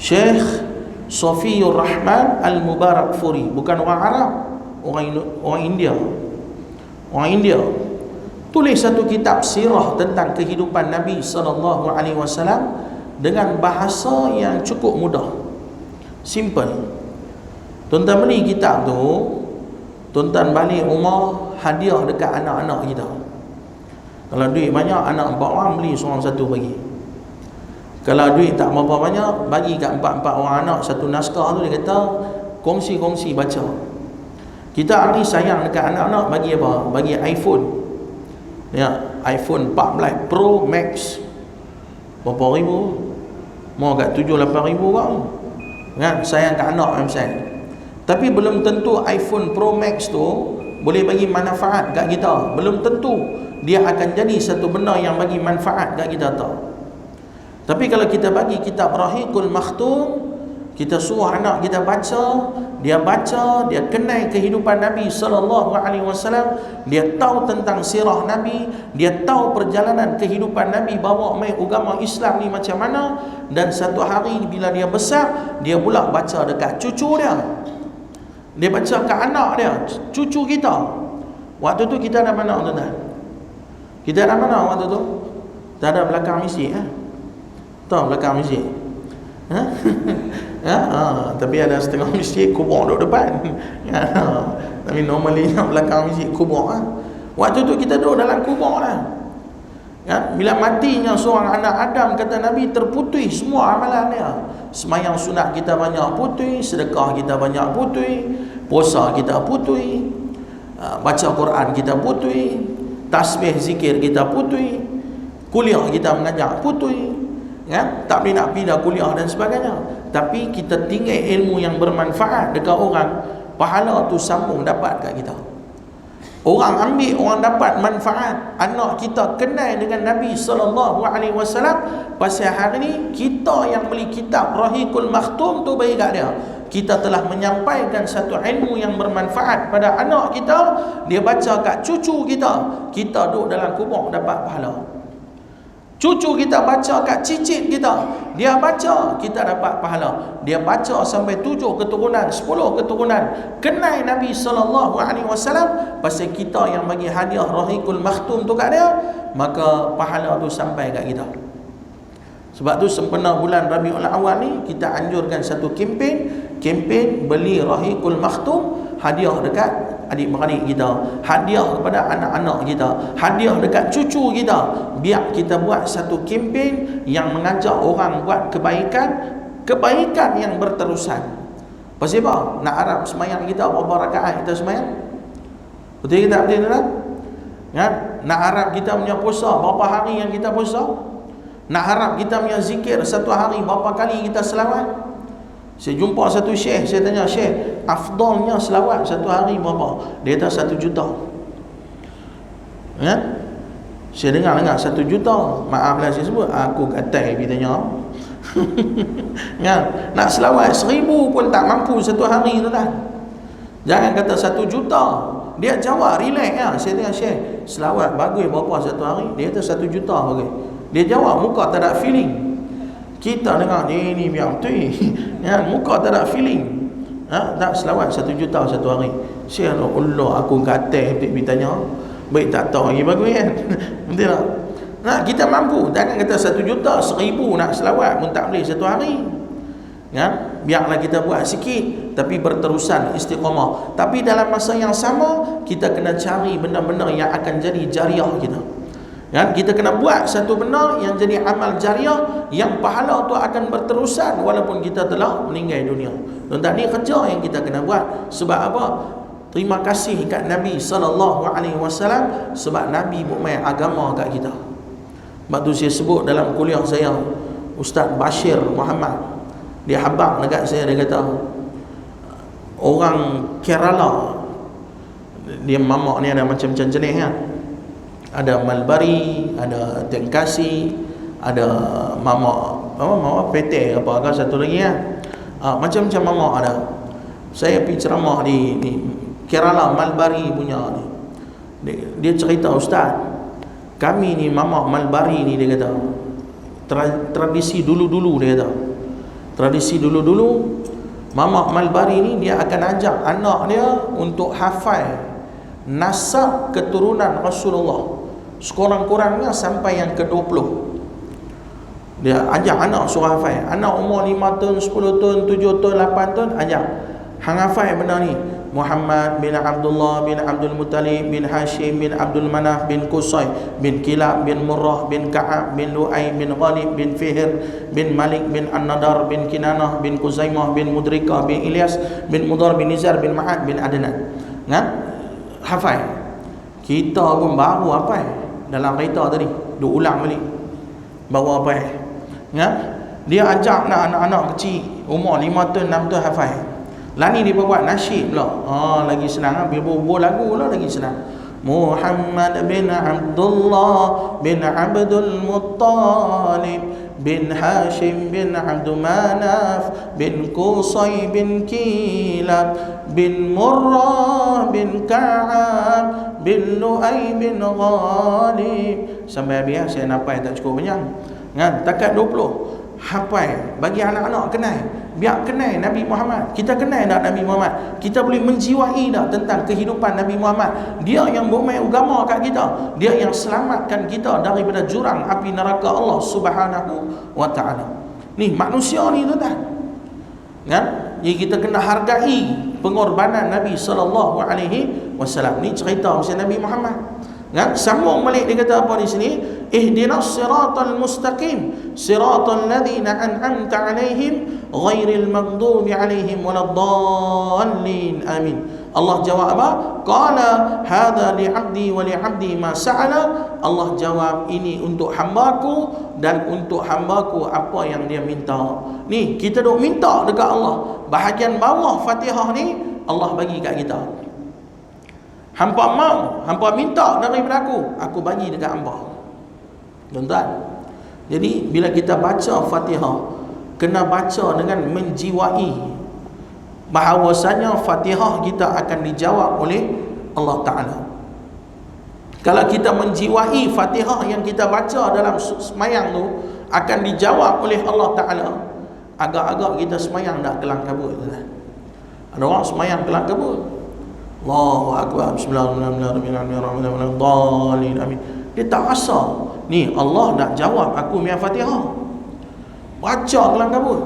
S1: Syekh Safiyur Rahman Al-Mubarakfuri, bukan orang Arab, orang India. orang India, tulis satu kitab sirah tentang kehidupan Nabi sallallahu alaihi wasallam dengan bahasa yang cukup mudah, simple. Tuan-tuan beli kitab tu, tuan-tuan balik rumah hadiah dekat anak-anak kita. Kalau duit banyak, anak 4 orang beli seorang satu bagi. Kalau duit tak berapa banyak, bagi kat 4 orang anak satu naskah tu. Dia kata kongsi-kongsi baca. Kita hari sayang dekat anak-anak, bagi apa? Bagi iPhone. Ya, iPhone 14 Pro Max. Berapa ribu? Mau kat 7-8 ribu kan? Kan sayang kat anak macam. Tapi belum tentu iPhone Pro Max tu boleh bagi manfaat kat kita. Belum tentu dia akan jadi satu benda yang bagi manfaat kat kita tak. Tapi kalau kita bagi kitab Rahiqul Makhtum, kita suruh anak kita baca, dia kenal kehidupan Nabi sallallahu alaihi wasallam, dia tahu tentang sirah Nabi, dia tahu perjalanan kehidupan Nabi bawa mai agama Islam ni macam mana, dan satu hari bila dia besar, dia pula baca dekat cucu dia. Dia baca kat anak dia, cucu kita. Waktu tu kita ada mana tuan-tuan? Kita ada mana waktu tu? Tak ada belakang masjid tahu belakang masjid. Tapi ada setengah masjid kubur duduk depan. Tapi normally belakang masjid kubur. Waktu tu kita duduk dalam kubur lah. Bila matinya seorang anak Adam, kata Nabi, terputus semua amalan dia. Semayang sunat kita banyak putus, sedekah kita banyak putus, puasa kita putus, baca Quran kita putus, tasbih zikir kita putus, kuliah kita mengajar putus. Tak boleh nak pindah kuliah dan sebagainya. Tapi kita tinggal ilmu yang bermanfaat dekat orang, pahala tu sambung dapat kat kita. Orang ambil, orang dapat manfaat. Anak kita kenal dengan Nabi sallallahu alaihi wasallam. Pasal hari ni kita yang beli kitab Rahiqul Makhtum tu bagi kat dia. Kita telah menyampaikan satu ilmu yang bermanfaat pada anak kita, dia baca kat cucu kita. Kita duduk dalam kubur dapat pahala. Cucu kita baca kat cicit kita, dia baca, kita dapat pahala. Dia baca sampai 7 keturunan, 10 keturunan, kenal Nabi sallallahu alaihi wasallam. Pasal kita yang bagi hadiah Rahiqul Makhtum tu kat dia, maka pahala tu sampai kat kita. Sebab tu sempena bulan Rabiul Awal ni, kita anjurkan satu kempen beli Rahiqul Makhtum, hadiah dekat adik-beradik kita, hadiah kepada anak-anak kita, hadiah dekat cucu kita. Biar kita buat satu kempen yang mengajak orang buat kebaikan yang berterusan. Pasal apa? Nak harap semayang kita berapa rakaat kita semayang? Betul ke tak betul? Nak harap kita punya puasa berapa hari yang kita puasa? Nak harap kita punya zikir satu hari berapa kali kita selawat? Saya jumpa satu syekh, saya tanya, syekh, afdalnya selawat satu hari berapa? Dia kata 1 juta. Saya dengar 1 juta. Maaflah saya sebut, aku katai pergi tanya. Nak selawat 1000 pun tak mampu satu hari tu kan. Jangan kata 1 juta. Dia jawab relax. Saya tanya, syekh, selawat bagus berapa satu hari? Dia kata 1 juta bagus. Dia jawab muka tak ada feeling. Kita dengar ni biar betul. Muka tak ada feeling. Tak selawat 1 juta satu hari. Saya Allah, aku kata pergi tanya. Baik tak tahu lagi bagus kan. Betul tak? Kita mampu. Jangan kata 1 juta, 1000 nak selawat pun tak boleh satu hari. Biarlah kita buat sikit, tapi berterusan, istiqamah. Tapi dalam masa yang sama, kita kena cari benda-benda yang akan jadi jariah kita. Kita kena buat satu benda yang jadi amal jariah, yang pahala tu akan berterusan walaupun kita telah meninggal dunia. Dan ni kerja yang kita kena buat. Sebab apa? Terima kasih kat Nabi sallallahu alaihi wasallam, sebab Nabi buat main agama kat kita. Sebab tu saya sebut dalam kuliah saya, Ustaz Bashir Muhammad, dia habaq dekat saya, dia kata orang Kerala, dia mamak ni ada macam-macam jenis kan. Ada Malbari, ada Tenkasi, ada mamak Pete apa satu lagi kan. Macam-macam mamak ada. Saya pergi ceramah di Kerala, Malbari punya ni. Dia cerita, Ustaz, kami ni mamak Malbari ni, dia kata tradisi dulu-dulu, dia kata tradisi dulu-dulu mamak Malbari ni, dia akan ajak anak dia untuk hafal nasab keturunan Rasulullah sekurang-kurangnya sampai yang ke-20. Dia ajak anak suruh hafal. Anak umur 5 tahun, 10 tahun, 7 tahun, 8 tahun, ajak hang hafal benda ni. Muhammad bin Abdullah bin Abdul Muttalib bin Hashim bin Abdul Manaf bin Qusay bin Kilab bin Murrah bin Ka'ab bin Lu'ay bin Ghalib bin Fihr bin Malik bin An-Nadar bin Kinanah bin Kuzaimah bin Mudrikah bin Ilyas bin Mudar bin Nizar bin Ma'ad bin Adnan. Kan? Hafal. Kita pun baru hafal dalam kereta tadi, duk ulang balik baru hafal. Kan? Dia ajak nak anak-anak kecil umur 5 tahun 6 tahun hafal. Lah ni dia buat nasyid pula. Lagi senang. Bila buat lagu lah lagi senang. Muhammad bin Abdullah bin Abdul Muttalib bin Hashim bin Abdul Manaf bin Qusay bin Kilab bin Murrah bin Ka'ab bin Lu'ay bin Ghalib. Sampai habis saya nampak tak cukup banyak. Kan? Takat 20. Hafal. Bagi anak-anak kenal. Biar kenal Nabi Muhammad. Kita kenal tak Nabi Muhammad? Kita boleh menjiwai tak tentang kehidupan Nabi Muhammad? Dia yang bermain agama kat kita. Dia yang selamatkan kita daripada jurang api neraka Allah Subhanahu wa ta'ala. Ni manusia ni tuan-tuan. Kan? Jadi kita kena hargai pengorbanan Nabi sallallahu alaihi wasallam. Ni cerita pasal Nabi Muhammad. Kan? Sambung balik dia kata apa di sini? Ihdinas siratal mustaqim siratal ladzina an'amta alaihim ghairil maghdubi alaihim waladdallin. Amin. Allah jawab apa? Qala hadza li 'abdi wa li 'abdi ma sa'ala. Allah jawab, ini untuk hamba-Ku dan untuk hamba-Ku apa yang dia minta. Ni kita duk minta dekat Allah. Bahagian bawah Fatihah ni Allah bagi kat kita. Hampa mau, hampa minta daripada aku bagi dekat hamba. Tuan-tuan. Jadi bila kita baca Fatihah, kena baca dengan menjiwai bahawasanya Fatihah kita akan dijawab oleh Allah Ta'ala. Kalau kita menjiwai Fatihah yang kita baca dalam semayang tu akan dijawab oleh Allah Ta'ala, agak-agak kita semayang tak kelang kabut. Ada orang semayang kelang kabut. Allahu Akbar, Bismillahirrahmanirrahim, amin. Dia tak rasa ni Allah nak jawab aku punya Fatihah. Baca kelang kabut.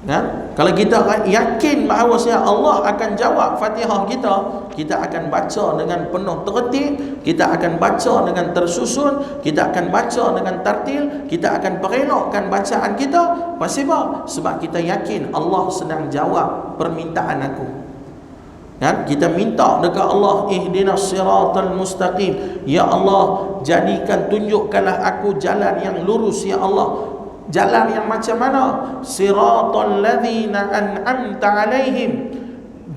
S1: Kan? Kalau kita yakin bahawa Allah akan jawab Fatihah kita, kita akan baca dengan penuh tertib, kita akan baca dengan tersusun, kita akan baca dengan tartil, kita akan perelokkan bacaan kita. Pasal apa? Sebab kita yakin Allah sedang jawab permintaan aku. Kan? Kita minta dekat Allah, ihdinas siratal mustaqim. Ya Allah, jadikan, tunjukkanlah aku jalan yang lurus ya Allah. Jalan yang macam mana? Siratal ladzina an'amta alaihim.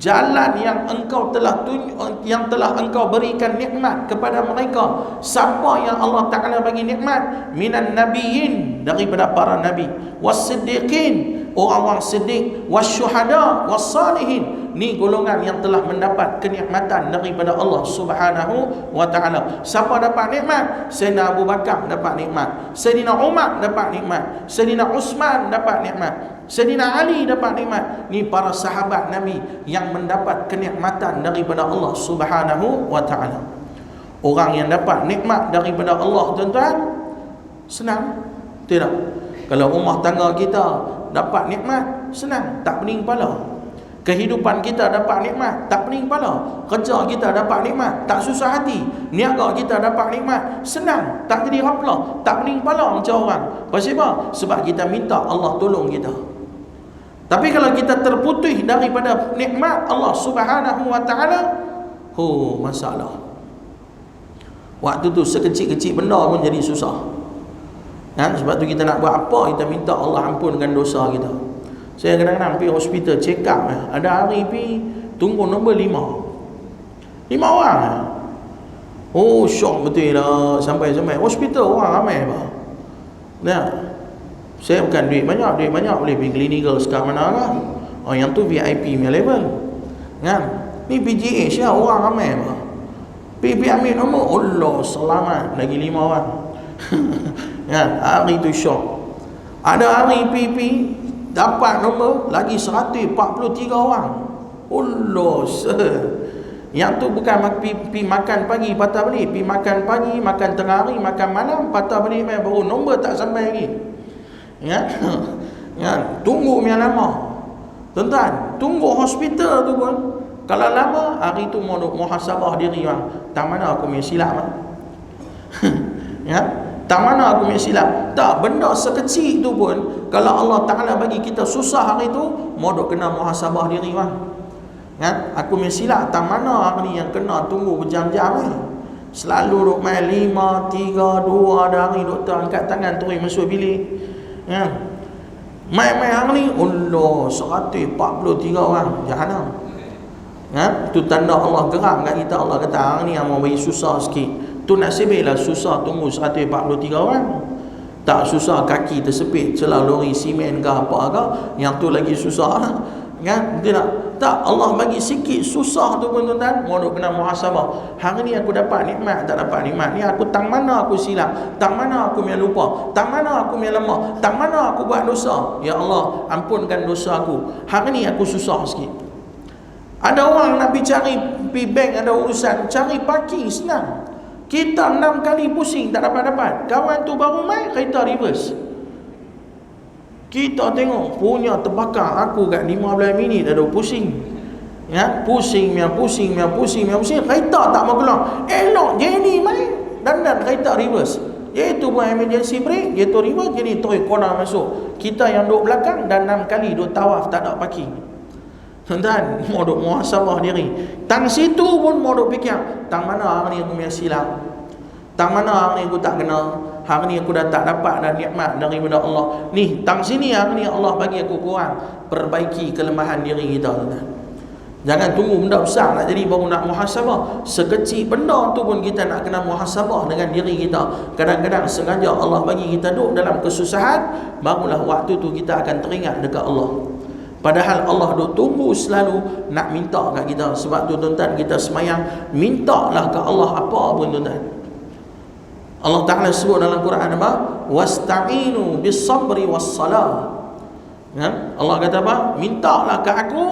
S1: Jalan yang engkau telah engkau berikan nikmat kepada mereka. Siapa yang Allah Ta'ala bagi nikmat? Minan nabiyyin, daripada para nabi, was-siddiqin, orang-orang siddiq, was-syuhada, was-salihin. Ni golongan yang telah mendapat kenikmatan daripada Allah Subhanahu wa Ta'ala. Siapa dapat nikmat? Sayyidina Abu Bakar dapat nikmat, Sayyidina Umar dapat nikmat, Sayyidina Uthman dapat nikmat, Sayyidina Ali dapat nikmat. Ni para sahabat Nabi yang mendapat kenikmatan daripada Allah Subhanahu wa Ta'ala. Orang yang dapat nikmat daripada Allah, tuan-tuan, senang? Tidak. Kalau rumah tangga kita dapat nikmat, senang, tak pening kepala. Kehidupan kita dapat nikmat, tak pening kepala. Kerja kita dapat nikmat, tak susah hati. Niaga kita dapat nikmat, senang, tak jadi raplah, tak pening kepala macam orang. Pasal apa? Sebab kita minta Allah tolong kita. Tapi kalau kita terputus daripada nikmat Allah Subhanahu wa Ta'ala, masalah. Waktu tu sekecil-kecil benda pun jadi susah. Kan? Sebab tu kita nak buat apa, kita minta Allah ampunkan dosa kita. Saya kadang-kadang pergi hospital check up, ada hari pergi tunggu nombor 5 orang. Syok betul lah. Sampai hospital orang ramai apa. Nah, saya bukan duit banyak boleh pergi clinical sekarang mana kan. Yang tu VIP punya level. Kan? Ni PGH lah, orang ramai apa. Pergi ambil nombor, Allah selamat, lagi 5 orang. Kan? Hari tu syok. Ada hari pergi dapat nombor lagi 143 orang. Allah. Yang tu bukan pi makan pagi patah balik, pi makan pagi, makan tengah hari, makan malam, patah balik mai baru nombor tak sampai lagi. Ya. Ya, tunggu yang lama. Tuan-tuan, tunggu hospital tu pun kalau lama, hari tu muhasabah diri bang. Tak mana aku punya silap bang. Ya, tak mana aku punya silap. Tak, benda sekecil tu pun kalau Allah Ta'ala bagi kita susah hari tu, mau duk kena muhasabah diri bang. Ya, aku punya silap tak mana hari ni yang kena tunggu berjam-jam ni. Selalu duk main 5, 3, 2 ada hari doktor angkat tangan terus masuk bilik. Ya. Main-main hari ni Allah 143 orang jahanam. Ha? Itu tanda Allah geram kat kita. Allah kata hari ni yang mau bagi susah sikit. Tu nasiblah susah tunggu 143 orang. Tak susah kaki tersepit celah lori simen ke apa ke, yang tu lagi susah lah. Kan? Tidak. Tak, Allah bagi sikit susah tu pun tuan-tuan, mau kena muhasabah. Hari ni aku dapat nikmat, tak dapat nikmat ni, aku tang mana aku silap, tang mana aku punya lupa, tang mana aku punya lemah, tang mana aku buat dosa. Ya Allah, ampunkan dosa aku. Hari ni aku susah sikit. Ada orang nak pergi bank ada urusan, cari parking senang. Kita 6 kali pusing tak dapat-dapat. Kawan tu baru main, kereta reverse. Kita tengok punya terbakar, aku kat 15 minit dah pusing. Ya, pusing, kereta tak mau keluar. Elok je ni main. Dan kereta reverse. Iaitu buat emergency brake, iaitu reverse, jadi terus corner masuk. Kita yang duduk belakang dan 6 kali duduk tawaf tak ada parking. Tuan-tuan, mau duk muhasabah diri. Tang situ pun mau duk fikir, tang mana hari ni aku punya silap, tang mana hari ni aku tak kena, hari ni aku dah tak dapat dah nikmat daripada Allah. Ni, tang sini hari ni Allah bagi aku kurang. Perbaiki kelemahan diri kita, tuan-tuan. Jangan tunggu benda besar nak jadi baru nak muhasabah. Sekecil benda tu pun kita nak kena muhasabah dengan diri kita. Kadang-kadang sengaja Allah bagi kita duduk dalam kesusahan, barulah waktu tu kita akan teringat dekat Allah. Padahal Allah duk tunggu selalu nak minta kat kita. Sebab tu tuan-tuan, kita semayang, mintalah ke Allah apa pun tuan-tuan. Allah Ta'ala sebut dalam Quran apa? Wasta'inu bis sabri was salah. Ya? Allah kata apa? Mintalah ke aku.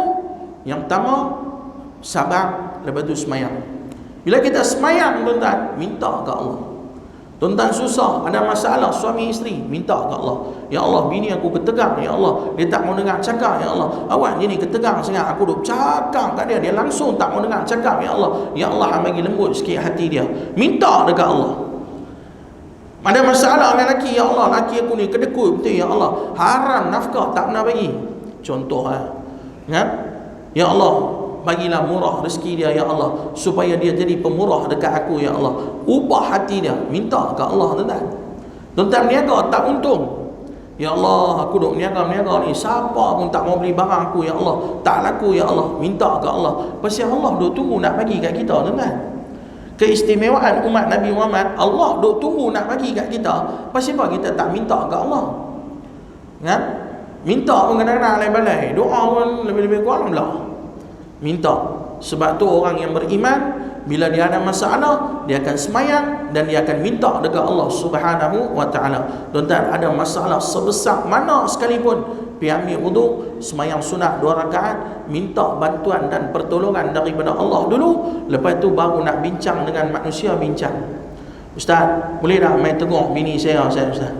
S1: Yang pertama, sabar, lepas tu semayang. Bila kita semayang tuan-tuan, minta ke Allah. Tuan-tuan susah, ada masalah suami isteri, minta ke Allah. Ya Allah, bini aku ketegang, ya Allah, dia tak mau dengar cakap, ya Allah. Awak ni ketegang sangat, aku duk cakap kat dia, dia langsung tak mau dengar cakap, ya Allah. Ya Allah, bagi lembut sikit hati dia. Minta dekat Allah. Ada masalah dengan laki, ya Allah, laki aku ni kedekut betul, ya Allah. Haram nafkah tak pernah bagi. Contoh ya. Ya Allah, bagilah murah rezeki dia, ya Allah, supaya dia jadi pemurah dekat aku, ya Allah. Ubah hati dia, minta ke Allah, tuan-tuan. Tuan-tuan niaga tak untung, ya Allah, aku duk niaga ni, siapa pun tak mau beli barang aku, ya Allah, tak laku, ya Allah. Minta ke Allah. Pasal Allah duk tunggu nak bagi kat kita, tuan-tuan. Keistimewaan umat Nabi Muhammad, Allah duk tunggu nak bagi kat kita. Pasal apa kita tak minta ke Allah? Ya? Minta pun kadang-kadang balai-balai, doa pun lebih-lebih kurang lah. Minta. Sebab tu orang yang beriman, bila dia ada masalah, dia akan semayang dan dia akan minta dekat Allah Subhanahu wa ta'ala. Tuan-tuan, ada masalah sebesar mana sekalipun, pergi ambil wudu, semayang sunat 2 rakaat, minta bantuan dan pertolongan daripada Allah dulu. Lepas tu baru nak bincang dengan manusia, bincang. Ustaz, boleh tak main tengok bini saya Ustaz?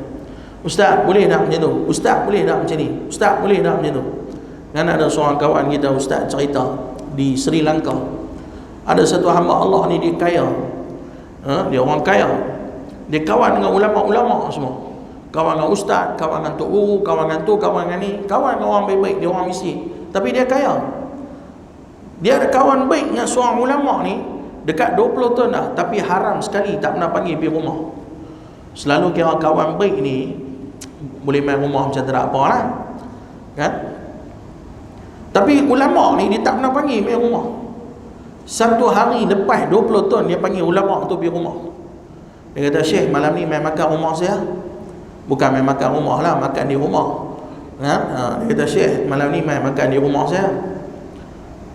S1: Ustaz, boleh tak macam tu? Ustaz, boleh tak macam ni? Ustaz, boleh tak macam tu? Dan ada seorang kawan kita, Ustaz, cerita di Sri Lanka. Ada satu hamba Allah ni, dia kaya. Dia orang kaya. Dia kawan dengan ulama-ulama semua. Kawan dengan ustaz, kawan dengan tok guru, kawan dengan tu, kawan dengan ni. Kawan dengan orang baik-baik, dia orang miskin. Tapi dia kaya. Dia ada kawan baik dengan seorang ulama ni, dekat 20 tahun dah, tapi haram sekali tak pernah panggil pergi rumah. Selalu kira kawan baik ni boleh main rumah macam tak ada apa lah. Kan? Tapi ulama ni dia tak pernah panggil pergi rumah. Satu hari lepas 20 tahun dia panggil ulama tu pergi rumah. Dia kata, Syekh, malam ni main makan rumah saya. Bukan main makan rumah lah, makan di rumah. Dia kata, Syekh, malam ni main makan di rumah saya.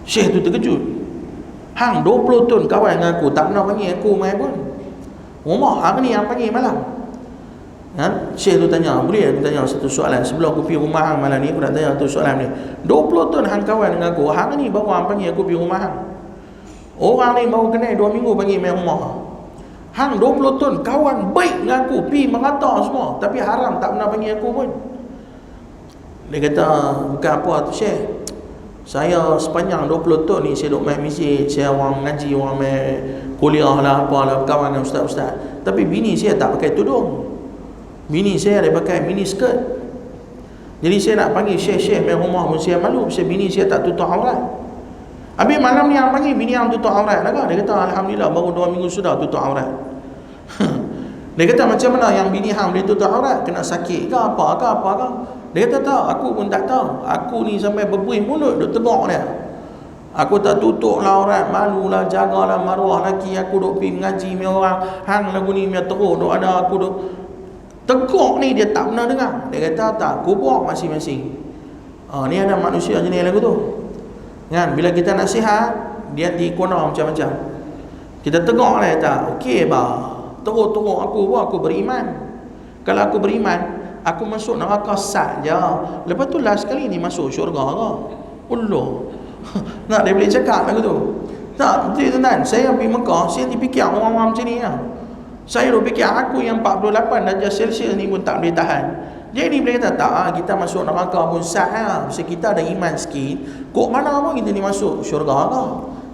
S1: Syekh tu terkejut. Hang 20 tahun kawan dengan aku, tak pernah panggil aku main pun. Rumah hari ni yang panggil malam. Syekh tu tanya, boleh aku tanya satu soalan? Sebelum aku pergi rumah hang malam ni, aku nak tanya satu soalan ni. 20 tahun hang kawan dengan aku, hari ni baru hang panggil aku pergi rumah hang. Orang ni baru kenal 2 minggu panggil main rumah. Hang 20 tahun kawan baik dengan aku, pi merata semua, tapi haram tak pernah panggil aku pun. Dia kata, bukan apa tu Syekh, saya sepanjang 20 tahun ni saya duk main masjid, saya orang ngaji, orang main kuliah lah, apalah, kawan dengan ustaz-ustaz. Tapi bini saya tak pakai tudung. Bini saya dia pakai mini skirt. Jadi saya nak panggil Syekh-Syekh main rumah pun saya malu, sebab bini saya tak tutup aurat. Habis malam ni yang panggil bini yang tutup aurat lah kan? Dia kata alhamdulillah baru 2 minggu sudah tutup aurat. Dia kata macam mana yang bini hang boleh tutup aurat? Kena sakit ke apa ke? Dia kata tak, aku pun tak tahu. Aku ni sampai berbuih mulut duk tegak dia. Aku tak tutup lah aurat, malulah, jagalah maruah laki aku duk pergi mengaji mi orang. Hang lagu ni mi teruk duk ada aku duk tegak ni dia tak pernah dengar. Dia kata tak, aku buat masing-masing. Ni ada manusia jenis lagu tu. Kan, bila kita nasihat dia dikona macam-macam. Kita tegak lah tak, okey bah. Teruk-teruk aku beriman. Kalau aku beriman, aku masuk neraka saja. Lepas tu last kali ni masuk syurga ke? Allah. Nak dia boleh cakap lagu tu. Tak, betul tuan. Saya pergi Mekah, saya dipikir orang-orang macam ni lah. Saya duk fikir aku yang 48 darjah Celsius ni pun tak boleh tahan. Jadi boleh kata tak, kita masuk neraka pun sah lah. Sebab kita ada iman sikit, kok mana pun kita ni masuk syurga ke?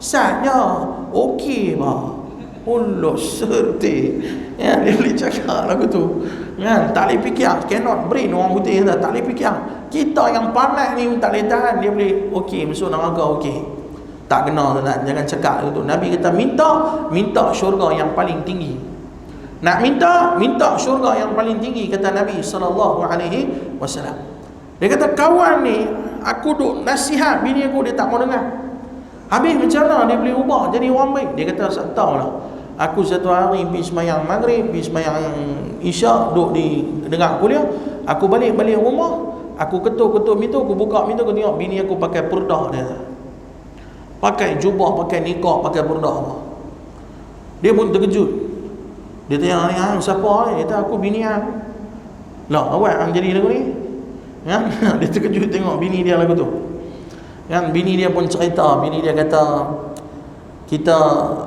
S1: Sahnya okey bah. Allah serti. Ya, dia boleh cakap lagu tu. Kan, tak boleh fikir, cannot brain orang putih kata, tak boleh fikir. Kita yang panas ni pun tak boleh tahan, dia boleh okey masuk neraka okey. Tak kena tuan, jangan cakap lagu tu. Nabi kata minta syurga yang paling tinggi. Nak minta syurga yang paling tinggi, kata Nabi SAW. Dia kata kawan ni aku duk nasihat bini aku, dia tak mau dengar. Habis macam mana dia boleh ubah jadi orang baik? Dia kata tak tahulah. Aku satu hari pergi semayang maghrib, pergi semayang isyak, duk di dengar kuliah. Aku balik rumah, aku ketuk pintu, aku buka pintu, aku tengok bini aku pakai purdah dia. Pakai jubah, pakai nikah, pakai purdah. Dia pun terkejut. Dia tanya, hang siapa ni? Dia kata, aku bini hang. Lah, awak hang jadi lagu ni? Kan? Dia terkejut tengok bini dia lagu tu. Kan, bini dia pun cerita. Bini dia kata, kita,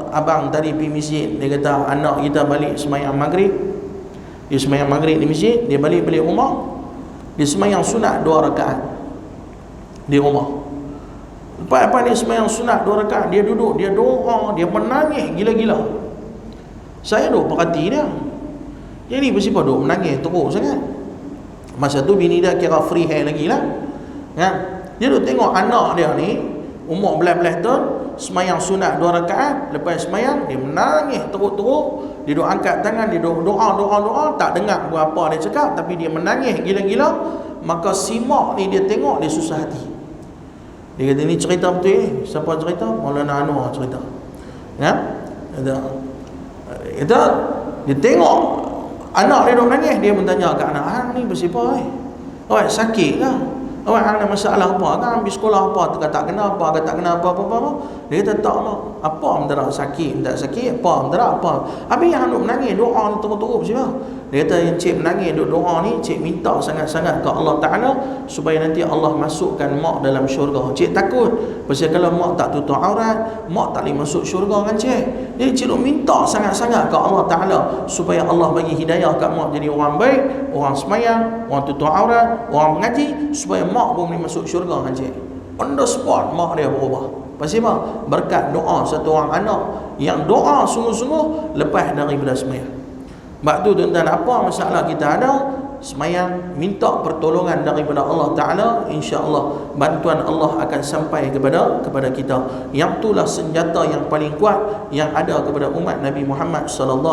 S1: abang tadi pergi masjid. Dia kata, anak kita balik semayang maghrib. Dia semayang maghrib di masjid. Dia balik rumah. Dia semayang sunat 2 rakaat di rumah. Lepas dia semayang sunat 2 rakaat, dia duduk, dia doa, dia menangis gila-gila. Saya duk perhati dia. Jadi bersifat duk menangis teruk sangat. Masa tu bini dia kira free hair lagi lah. Kan? Dia duk tengok anak dia ni umur belas-belas tahun semayang sunat 2 rakaat. Lepas semayang dia menangis teruk-teruk. Dia duk angkat tangan, dia duk doa, tak dengar apa dia cakap, tapi dia menangis gila-gila. Maka si mak ni dia tengok, dia susah hati. Dia kata ni cerita betul Siapa cerita? Maulana Anwar cerita. Ya? Dia tengok anak dia duk nangis, dia bertanya kat anak, hang ni bersifat awak sakit ke? Awak hang ada masalah apa? Kan habis sekolah apa? Tak kena apa? Dia kata tak lah. Apa mentera sakit? Tak sakit? Apa mentera apa? Habis yang duk menangis, doa ni teruk-teruk siapa? Dia kata yang cik menangis duk doa ni, cik minta sangat-sangat ke Allah Ta'ala supaya nanti Allah masukkan mak dalam syurga. Cik takut pasal kalau mak tak tutup aurat, mak tak boleh masuk syurga kan cik. Jadi cik duk minta sangat-sangat ke Allah Ta'ala supaya Allah bagi hidayah kat mak jadi orang baik, orang semayang, orang tutup aurat, orang mengaji, supaya mak pun boleh masuk syurga kan cik. On the spot mak dia berubah. Pasal apa? Berkat doa satu orang anak yang doa sungguh-sungguh lepas daripada semayang. Sebab tu tuan-tuan, apa masalah kita ada, semayang, minta pertolongan daripada Allah Ta'ala, insya-Allah bantuan Allah akan sampai kepada kita. Yang itulah senjata yang paling kuat yang ada kepada umat Nabi Muhammad SAW.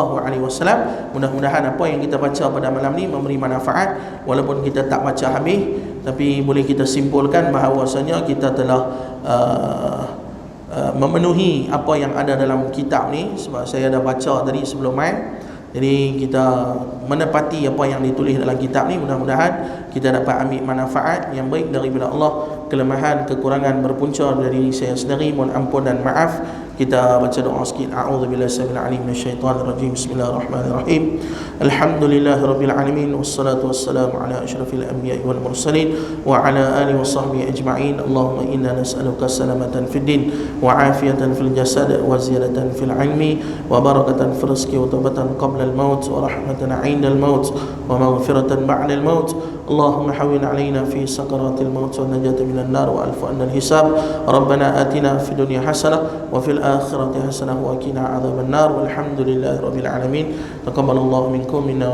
S1: Mudah-mudahan apa yang kita baca pada malam ni memberi manfaat. Walaupun kita tak baca habis, tapi boleh kita simpulkan bahawasanya kita telah memenuhi apa yang ada dalam kitab ni. Sebab saya dah baca tadi sebelum main, Jadi kita menepati apa yang ditulis dalam kitab ni, mudah-mudahan kita dapat ambil manfaat yang baik daripada Allah. Kelemahan, kekurangan berpunca dari saya sendiri, mohon ampun dan maaf. Kita baca doa sikit. A'udzubillahi samil alim minasyaitonir rajim. Bismillahirrahmanirrahim. Alhamdulillahirabbil alamin wassalatu wassalamu ala asyrafil anbiya'i wal mursalin wa ala alihi washabbihi ajma'in. Allahumma inna nas'aluka salamatan fid din wa afiyatan fil jasad wa ziyadatan fil ilmi wa barakatan fil rizqi wa taubatan qabla al maut wa rahmatan 'inda al maut wa maghfiratan ba'da al maut. Allahumma hawwin 'alaina fi sakaratil maut wa najata minan nar wa alfu anil hisab. Rabbana atina fid dunya hasanah wa fil akhirati hasanah wa qina adzaban nar. Walhamdulillahi rabbil alamin. Taqabbalallahu minkum minna